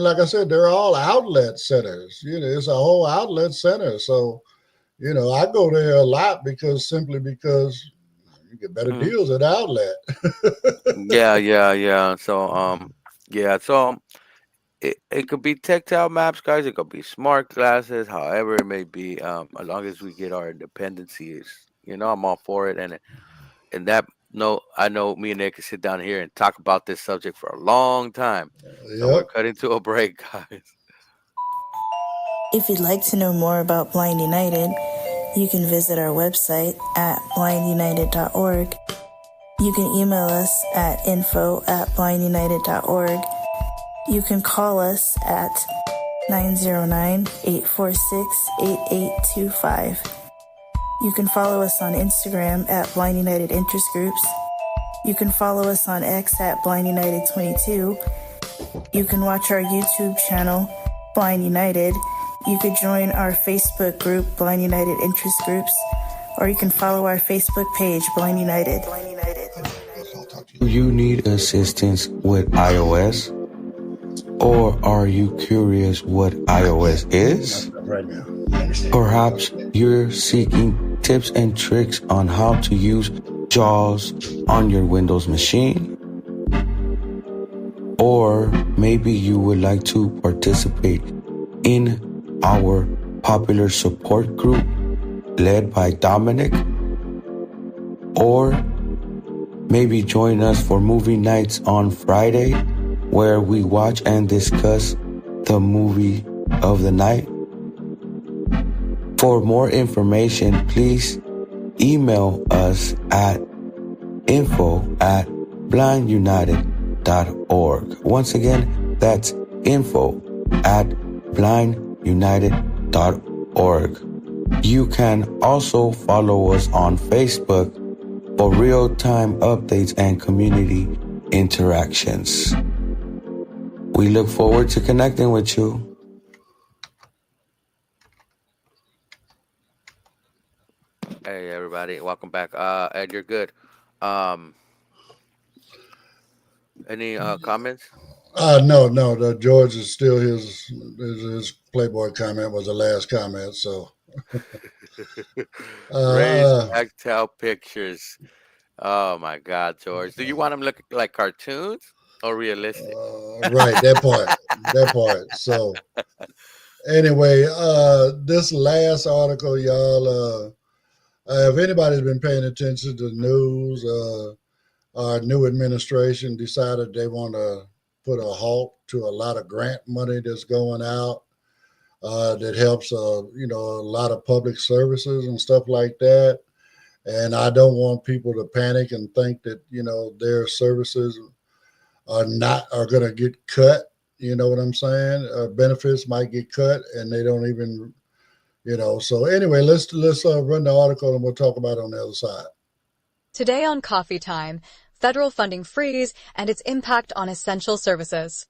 Speaker 6: like I said, they're all outlet centers. It's a whole outlet center. So, I go there a lot simply because you get better
Speaker 7: Hmm.
Speaker 6: deals at outlet.
Speaker 7: Yeah, yeah, yeah. Yeah. It could be tactile maps, guys. It could be smart glasses. However, it may be. As long as we get our independencies, I'm all for it. And that no, I know me and Nick can sit down here and talk about this subject for a long time. So we're
Speaker 6: Yep.
Speaker 7: cutting to a break, guys.
Speaker 8: If you'd like to know more about Blind United, you can visit our website at blindunited.org. You can email us at info@blindunited.org. You can call us at 909-846-8825. You can follow us on Instagram at Blind United Interest Groups. You can follow us on X at Blind United 22. You can watch our YouTube channel, Blind United. You could join our Facebook group, Blind United Interest Groups, or you can follow our Facebook page, Blind United.
Speaker 2: Do you need assistance with iOS? Or are you curious what iOS is?
Speaker 6: Right now.
Speaker 2: Perhaps you're seeking tips and tricks on how to use JAWS on your Windows machine. Or maybe you would like to participate in our popular support group led by Dominic. Or maybe join us for movie nights on Friday where we watch and discuss the movie of the night. For more information, please email us at info@blindunited.org. Once again, that's info@blindunited.org. You can also follow us on Facebook for real-time updates and community interactions. We look forward to connecting with you.
Speaker 7: Hey, everybody, welcome back. Ed, you're good. Um, any comments?
Speaker 6: No, no. George is still his Playboy comment was the last comment. So,
Speaker 7: Raise
Speaker 6: uh,
Speaker 7: tactile pictures. Oh my God, George. Do you want them to look like cartoons? Or realistic.
Speaker 6: Right, that part, that part. So anyway, this last article, y'all, if anybody's been paying attention to the news, our new administration decided they want to put a halt to a lot of grant money that's going out that helps, a lot of public services and stuff like that. And I don't want people to panic and think that their services are going to get cut. You know what I'm saying? Benefits might get cut, and they don't even. So anyway, let's run the article, and we'll talk about it on the other side.
Speaker 1: Today on Coffee Time, federal funding freeze and its impact on essential services.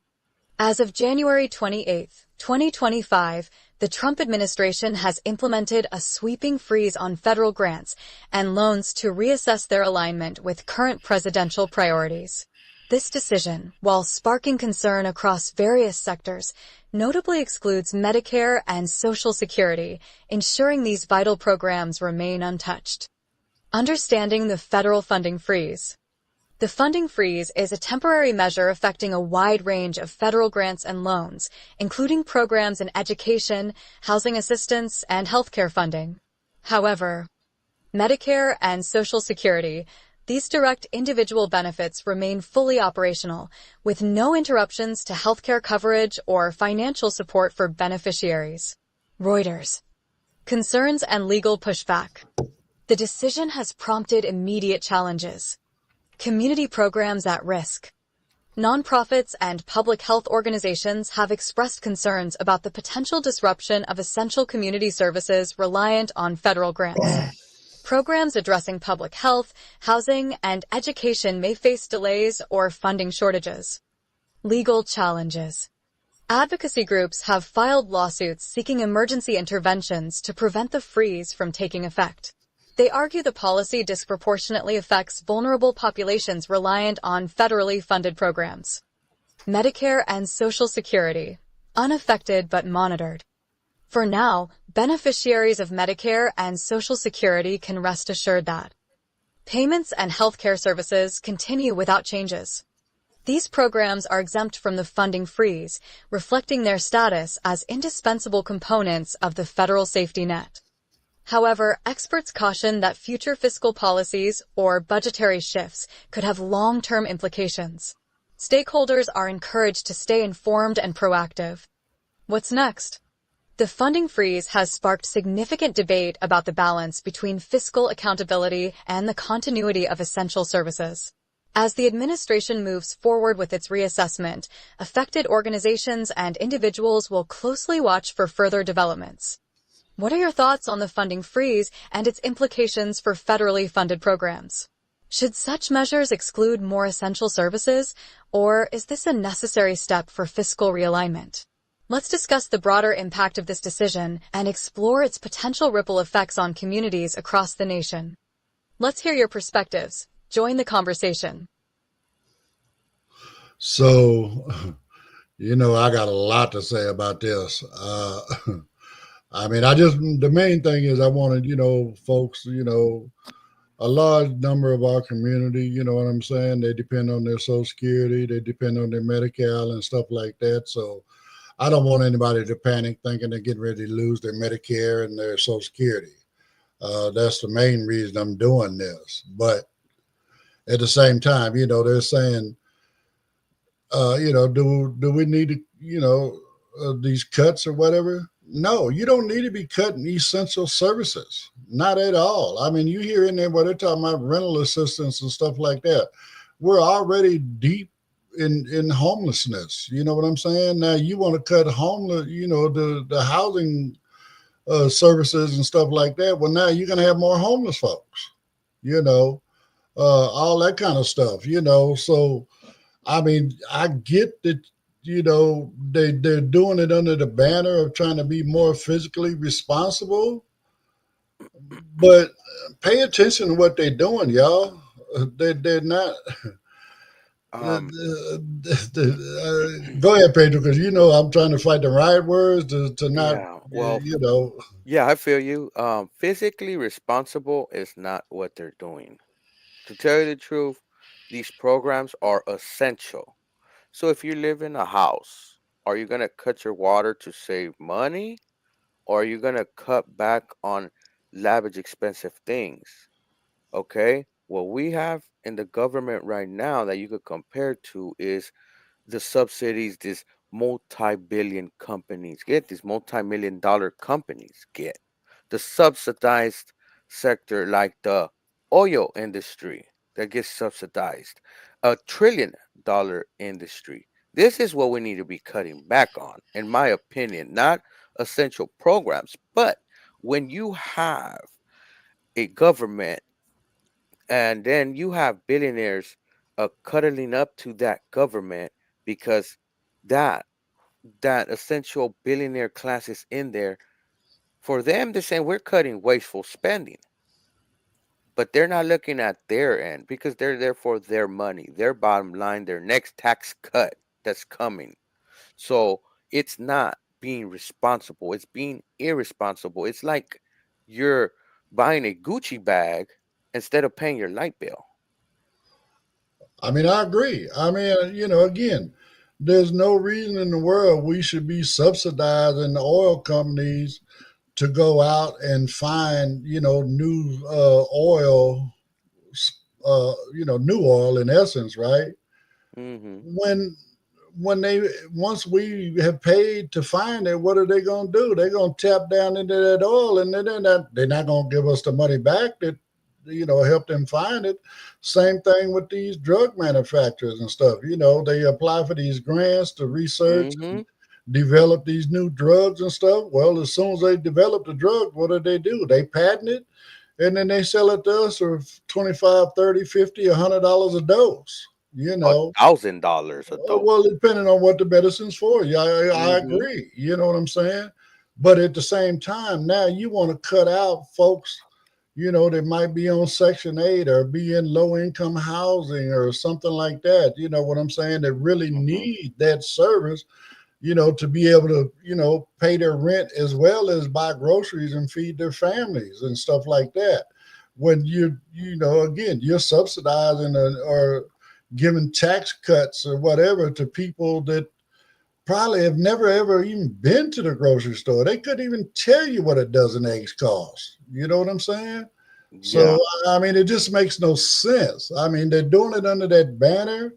Speaker 1: As of January 28, 2025, the Trump administration has implemented a sweeping freeze on federal grants and loans to reassess their alignment with current presidential priorities. This decision, while sparking concern across various sectors, notably excludes Medicare and Social Security, ensuring these vital programs remain untouched. Understanding the federal funding freeze. The funding freeze is a temporary measure affecting a wide range of federal grants and loans, including programs in education, housing assistance, and healthcare funding. However, Medicare and Social Security, these direct individual benefits remain fully operational, with no interruptions to healthcare coverage or financial support for beneficiaries. Reuters. Concerns and legal pushback. The decision has prompted immediate challenges. Community programs at risk. Nonprofits and public health organizations have expressed concerns about the potential disruption of essential community services reliant on federal grants. Programs addressing public health, housing, and education may face delays or funding shortages. Legal challenges. Advocacy groups have filed lawsuits seeking emergency interventions to prevent the freeze from taking effect. They argue the policy disproportionately affects vulnerable populations reliant on federally funded programs. Medicare and Social Security, unaffected but monitored. For now, beneficiaries of Medicare and Social Security can rest assured that payments and healthcare services continue without changes. These programs are exempt from the funding freeze, reflecting their status as indispensable components of the federal safety net. However, experts caution that future fiscal policies or budgetary shifts could have long-term implications. Stakeholders are encouraged to stay informed and proactive. What's next? The funding freeze has sparked significant debate about the balance between fiscal accountability and the continuity of essential services. As the administration moves forward with its reassessment, affected organizations and individuals will closely watch for further developments. What are your thoughts on the funding freeze and its implications for federally funded programs? Should such measures exclude more essential services, or is this a necessary step for fiscal realignment? Let's discuss the broader impact of this decision and explore its potential ripple effects on communities across the nation. Let's hear your perspectives. Join the conversation.
Speaker 6: So, I got a lot to say about this. The main thing is I wanted, folks, a large number of our community, you know what I'm saying? They depend on their Social Security, they depend on their Medicare and stuff like that. So I don't want anybody to panic thinking they're getting ready to lose their Medicare and their Social Security. That's the main reason I'm doing this. But at the same time, they're saying, do we need to, these cuts or whatever? No, you don't need to be cutting essential services. Not at all. I mean, you hear in there where they're talking about rental assistance and stuff like that. We're already deep in homelessness. You know what I'm saying? Now you want to cut homeless, the housing services and stuff like that. Well, now you're going to have more homeless folks, all that kind of stuff, So, I mean, I get that, they're doing it under the banner of trying to be more physically responsible, but pay attention to what they're doing, y'all. They're not. Go ahead, Pedro, because I'm trying to fight the right words to not,
Speaker 7: Yeah. Well,
Speaker 6: you know.
Speaker 7: yeah, I feel you. Physically responsible is not what they're doing. To tell you the truth, these programs are essential. So if you live in a house, are you gonna cut your water to save money, or are you gonna cut back on lavish expensive things? Okay. What we have in the government right now that you could compare to is the subsidies these multi-billion companies get, these multi-million-dollar companies get. The subsidized sector, like the oil industry, that gets subsidized. $1 trillion industry. This is what we need to be cutting back on, in my opinion, not essential programs. But when you have a government and then you have billionaires cuddling up to that government because that that essential billionaire class is in there. For them, they're saying we're cutting wasteful spending, but they're not looking at their end because they're there for their money, their bottom line, their next tax cut that's coming. So it's not being responsible, it's being irresponsible. It's like you're buying a Gucci bag instead of paying your light bill.
Speaker 6: I mean, I agree. I mean, again, there's no reason in the world we should be subsidizing the oil companies to go out and find, new oil, new oil in essence, right?
Speaker 7: Hmm.
Speaker 6: When they once we have paid to find it, what are they going to do? They're going to tap down into that oil, and then they're not going to give us the money back that help them find it. Same thing with these drug manufacturers and stuff. They apply for these grants to research
Speaker 7: Hmm.
Speaker 6: and develop these new drugs and stuff. Well, as soon as they develop the drug, what do? They patent it, and then they sell it to us for 25, 30, 50, $100 a dose. You know,
Speaker 7: $1,000 a dose.
Speaker 6: well, depending on what the medicine's for. Yeah, I
Speaker 7: Hmm.
Speaker 6: agree. You know what I'm saying? But at the same time, now you want to cut out folks, that might be on Section 8 or be in low income housing or something like that. You know what I'm saying? That really
Speaker 7: Hmm.
Speaker 6: need that service, to be able to, pay their rent as well as buy groceries and feed their families and stuff like that. When again, you're subsidizing or giving tax cuts or whatever to people that probably have never ever even been to the grocery store. They couldn't even tell you what a dozen eggs cost. You know what I'm saying?
Speaker 7: Yeah.
Speaker 6: So I mean, it just makes no sense. I mean, they're doing it under that banner,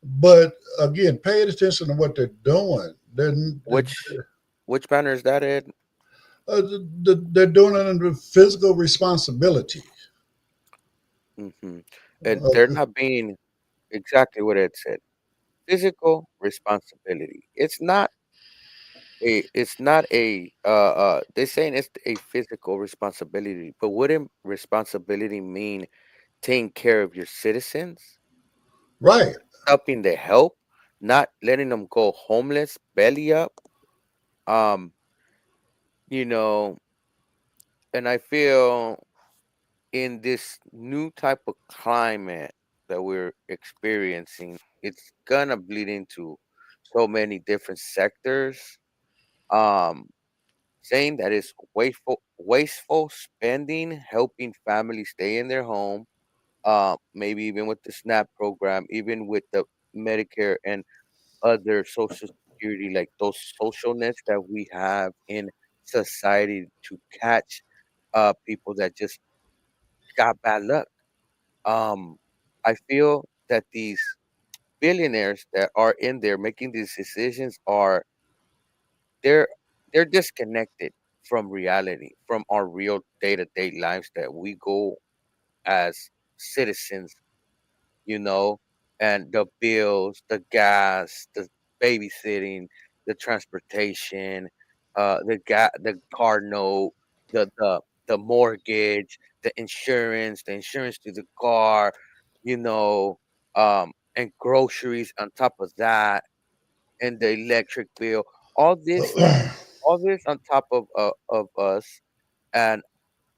Speaker 6: but again, pay attention to what they're doing.
Speaker 7: Which which banner is that, Ed?
Speaker 6: They're doing it under physical responsibility.
Speaker 7: Hmm. And they're
Speaker 6: Uh,
Speaker 7: not being exactly what Ed said. Physical responsibility. It's not a they're saying it's a physical responsibility, but wouldn't responsibility mean taking care of your citizens,
Speaker 6: right.
Speaker 7: upping their help, not letting them go homeless, belly up? Um, you know, and I feel in this new type of climate that we're experiencing, it's gonna bleed into so many different sectors. Um, saying that it's wasteful spending, helping families stay in their home. Maybe even with the SNAP program, even with the Medicare and other Social Security, like those social nets that we have in society to catch people that just got bad luck. Um, I feel that these billionaires that are in there making these decisions are they're they're disconnected from reality, from our real day-to-day lives that we go as citizens, you know, and the bills, the gas, the babysitting, the transportation, the car note, the mortgage, the insurance to the car, you know, and groceries on top of that, and the electric bill. All this, all this on top of us, and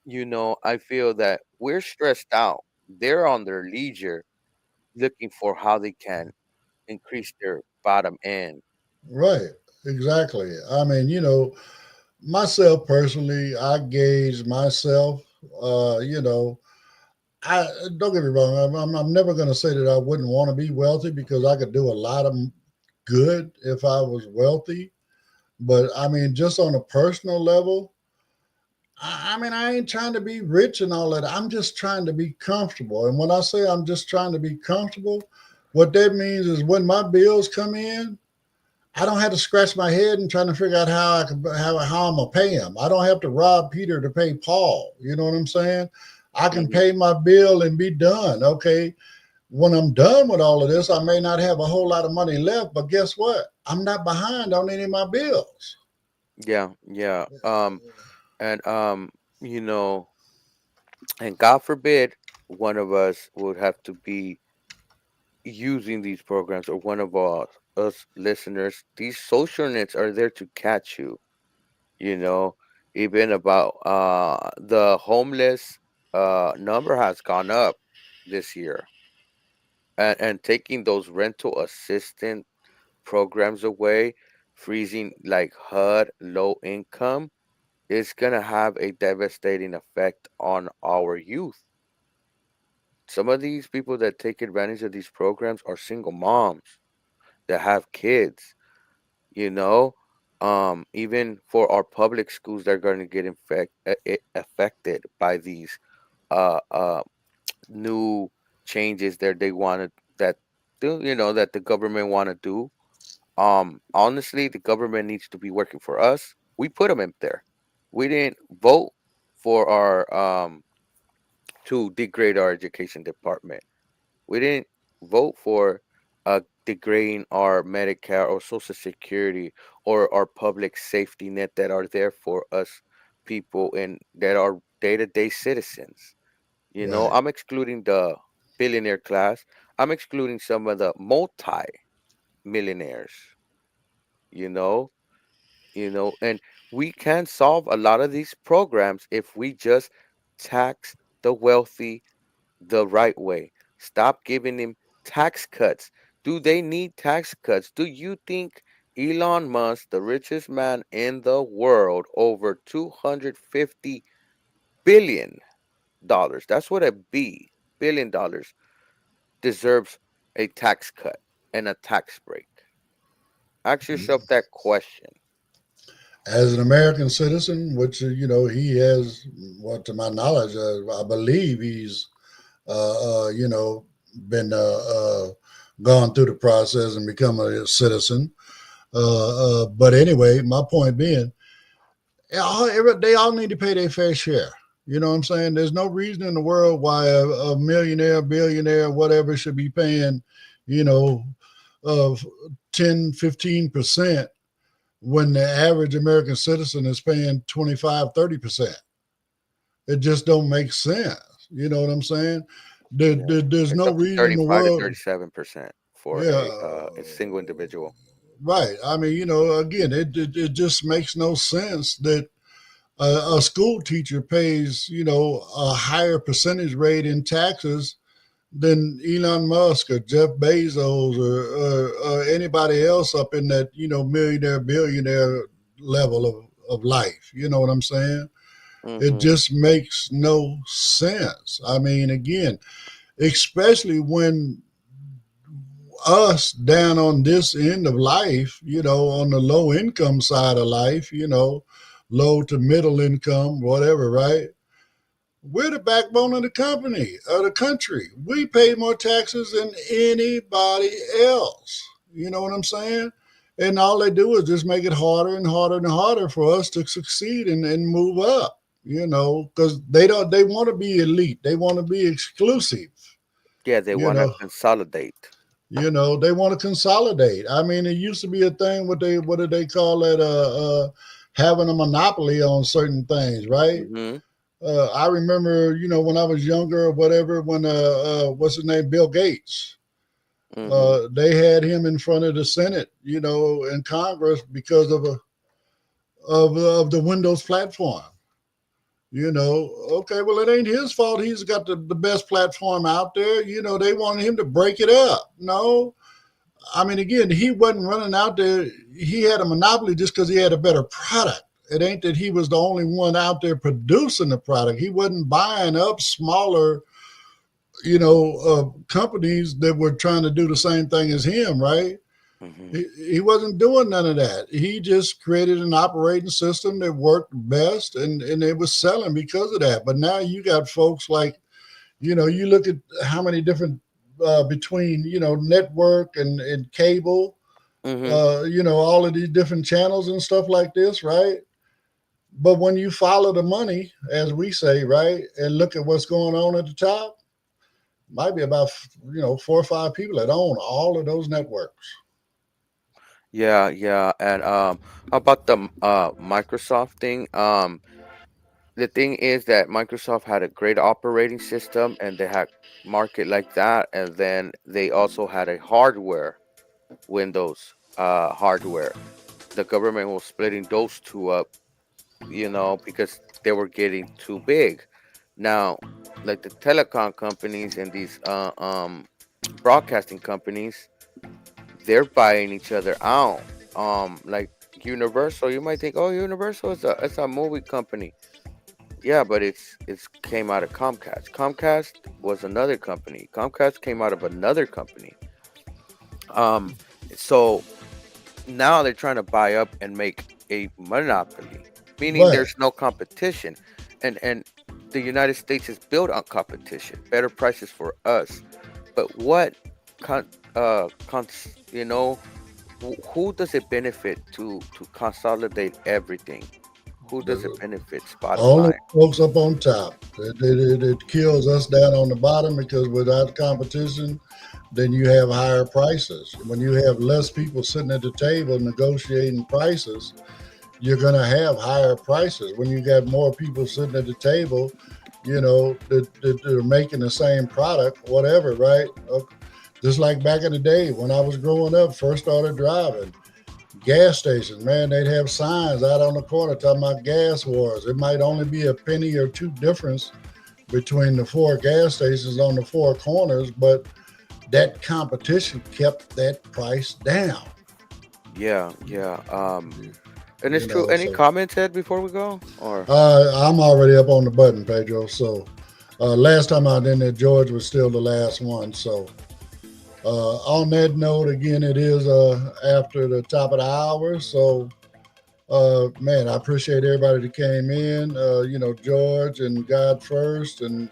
Speaker 7: I feel that we're stressed out. They're on their leisure looking for how they can increase their bottom end.
Speaker 6: Right. Exactly. I mean, myself personally, I gauge myself. I don't get me wrong. I'm never going to say that I wouldn't want to be wealthy because I could do a lot of good if I was wealthy. But I mean, just on a personal level, I mean, I ain't trying to be rich and all that. I'm just trying to be comfortable. And when I say I'm just trying to be comfortable, what that means is when my bills come in, I don't have to scratch my head and trying to figure out how I'm gonna pay him. I don't have to rob Peter to pay Paul. You know what I'm saying? I can
Speaker 7: Hmm.
Speaker 6: pay my bill and be done. Okay. When I'm done with all of this, I may not have a whole lot of money left, but guess what? I'm not behind on any of my bills.
Speaker 7: Yeah, yeah. And you know, and God forbid one of us would have to be using these programs, or one of us listeners. These social nets are there to catch you. You know, even about the homeless number has gone up this year, and taking those rental assistance programs away, freezing like HUD low income, is gonna have a devastating effect on our youth. Some of these people that take advantage of these programs are single moms that have kids, you know. Even for our public schools, they're going to get affected by these uh uh new changes that they want to that do, that the government want to do. Honestly, the government needs to be working for us. We put them in there. We didn't vote for our to degrade our education department. We didn't vote for degrading our Medicare or Social Security or our public safety net that are there for us people and that are day-to-day citizens.
Speaker 6: Right.
Speaker 7: I'm excluding the billionaire class. I'm excluding some of the multi-millionaires, you know, and we can solve a lot of these programs if we just tax the wealthy the right way. Stop giving them tax cuts. Do they need tax cuts? Do you think Elon Musk, the richest man in the world, over $250 billion, that's what a billion dollars, deserves a tax cut and a tax break? Ask yourself that question.
Speaker 6: As an American citizen, which he has, well, to my knowledge, I believe he's you know been gone through the process and become a citizen. But anyway, my point being, they all need to pay their fair share. You know what I'm saying? There's no reason in the world why a millionaire, billionaire, whatever should be paying, you know, of 10, 15% when the average American citizen is paying 25, 30%. It just don't make sense. You know what I'm saying?
Speaker 7: Yeah.
Speaker 6: There's
Speaker 7: It's
Speaker 6: no
Speaker 7: up to
Speaker 6: reason in the
Speaker 7: 35 to
Speaker 6: world.
Speaker 7: 37% for
Speaker 6: Yeah,
Speaker 7: a single individual.
Speaker 6: right. I mean, again, it just makes no sense that a school teacher pays, a higher percentage rate in taxes than Elon Musk or Jeff Bezos or anybody else up in that, millionaire, billionaire level of life. You know what I'm saying? It
Speaker 7: Hmm.
Speaker 6: just makes no sense. I mean, again, especially when us down on this end of life, on the low income side of life, low to middle income, whatever, right? We're the backbone of the country. We pay more taxes than anybody else. You know what I'm saying? And all they do is just make it harder and harder and harder for us to succeed and move up, because they want to be elite. They want to be exclusive,
Speaker 7: Yeah, they
Speaker 6: you
Speaker 7: want to
Speaker 6: know.
Speaker 7: consolidate.
Speaker 6: They want to consolidate. I mean, it used to be a thing. What did they call it? Having a monopoly on certain things, right?
Speaker 7: Hmm.
Speaker 6: I remember, when I was younger or whatever, when what's his name, Bill Gates,
Speaker 7: Hmm.
Speaker 6: they had him in front of the Senate, in Congress because of the Windows platform. Okay, well, it ain't his fault. He's got the best platform out there. They wanted him to break it up. No, I mean, again, he wasn't running out there. He had a monopoly just because he had a better product. It ain't that he was the only one out there producing the product. He wasn't buying up smaller, companies that were trying to do the same thing as him, right?
Speaker 7: Hmm.
Speaker 6: He wasn't doing none of that. He just created an operating system that worked best, and it was selling because of that. But now you got folks like, you look at how many different between network and cable,
Speaker 7: Hmm.
Speaker 6: all of these different channels and stuff like this, right? But when you follow the money, as we say, right, and look at what's going on at the top, might be about 4 or 5 people that own all of those networks.
Speaker 7: Yeah, yeah. And how about the Microsoft thing? The thing is that Microsoft had a great operating system and they had market like that, and then they also had a hardware Windows hardware. The government was splitting those two up, because they were getting too big. Now, like the telecom companies and these broadcasting companies, they're buying each other out. Like Universal, you might think, oh, Universal is a movie company. Yeah, but it's came out of Comcast. Comcast was another company. Comcast came out of another company. Um, so now they're trying to buy up and make a monopoly, meaning
Speaker 6: Right.
Speaker 7: there's no competition, and the United States is built on competition, better prices for us. But what, con, you know, who does it benefit to consolidate everything? Who does it
Speaker 6: The,
Speaker 7: benefit? Bottom
Speaker 6: Only
Speaker 7: line.
Speaker 6: folks up on top. It kills us down on the bottom because without competition, then you have higher prices. When you have less people sitting at the table negotiating prices, you're going to have higher prices. When you got more people sitting at the table, that are making the same product, whatever, right? Just like back in the day when I was growing up, first started driving, gas stations, man, they'd have signs out on the corner talking about gas wars. It might only be a penny or two difference between the four gas stations on the four corners, but that competition kept that price down.
Speaker 7: Yeah, yeah. And it's true. Any
Speaker 6: So
Speaker 7: comments, Ed, before we go? Or
Speaker 6: I'm already up on the button, Pedro. So last time I was in there, George was still the last one. So on that note, again, it is after the top of the hour. So man, I appreciate everybody that came in. George and God First, and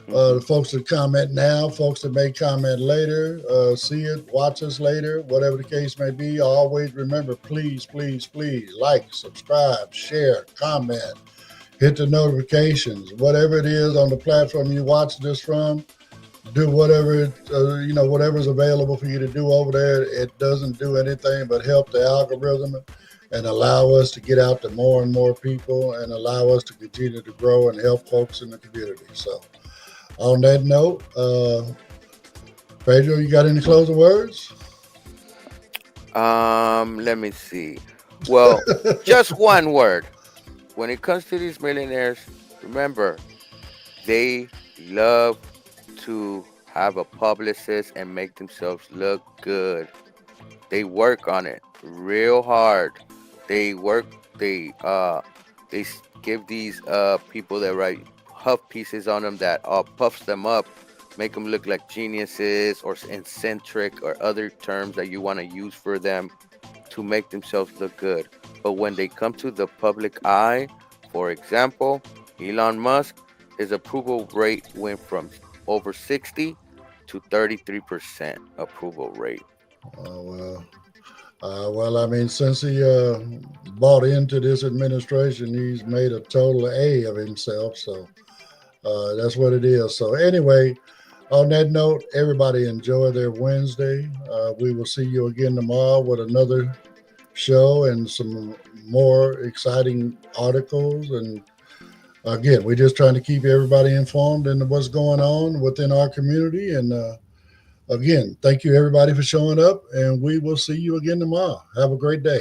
Speaker 7: hmm.
Speaker 6: the folks that comment now, folks that may comment later, see it, watch us later, whatever the case may be. Always remember, please, please, please like, subscribe, share, comment, hit the notifications, whatever it is on the platform you watch this from. Do whatever whatever's available for you to do over there. It doesn't do anything but help the algorithm and allow us to get out to more and more people and allow us to continue to grow and help folks in the community. So, on that note, Pedro, you got any closing words?
Speaker 7: Let me see. Well, just one word. When it comes to these millionaires, remember, they love to have a publicist and make themselves look good. They work on it real hard. They work. Give these people that write huff pieces on them that puffs them up, make them look like geniuses or eccentric or other terms that you want to use for them to make themselves look good. But when they come to the public eye, for example, Elon Musk, his approval rate went from over 60 to 33% approval rate.
Speaker 6: Well, I mean, since he bought into this administration, he's made a total A of himself. So that's what it is. So anyway, on that note, everybody enjoy their Wednesday. We will see you again tomorrow with another show and some more exciting articles. And again, we're just trying to keep everybody informed in what's going on within our community. And again, thank you everybody for showing up, and we will see you again tomorrow. Have a great day.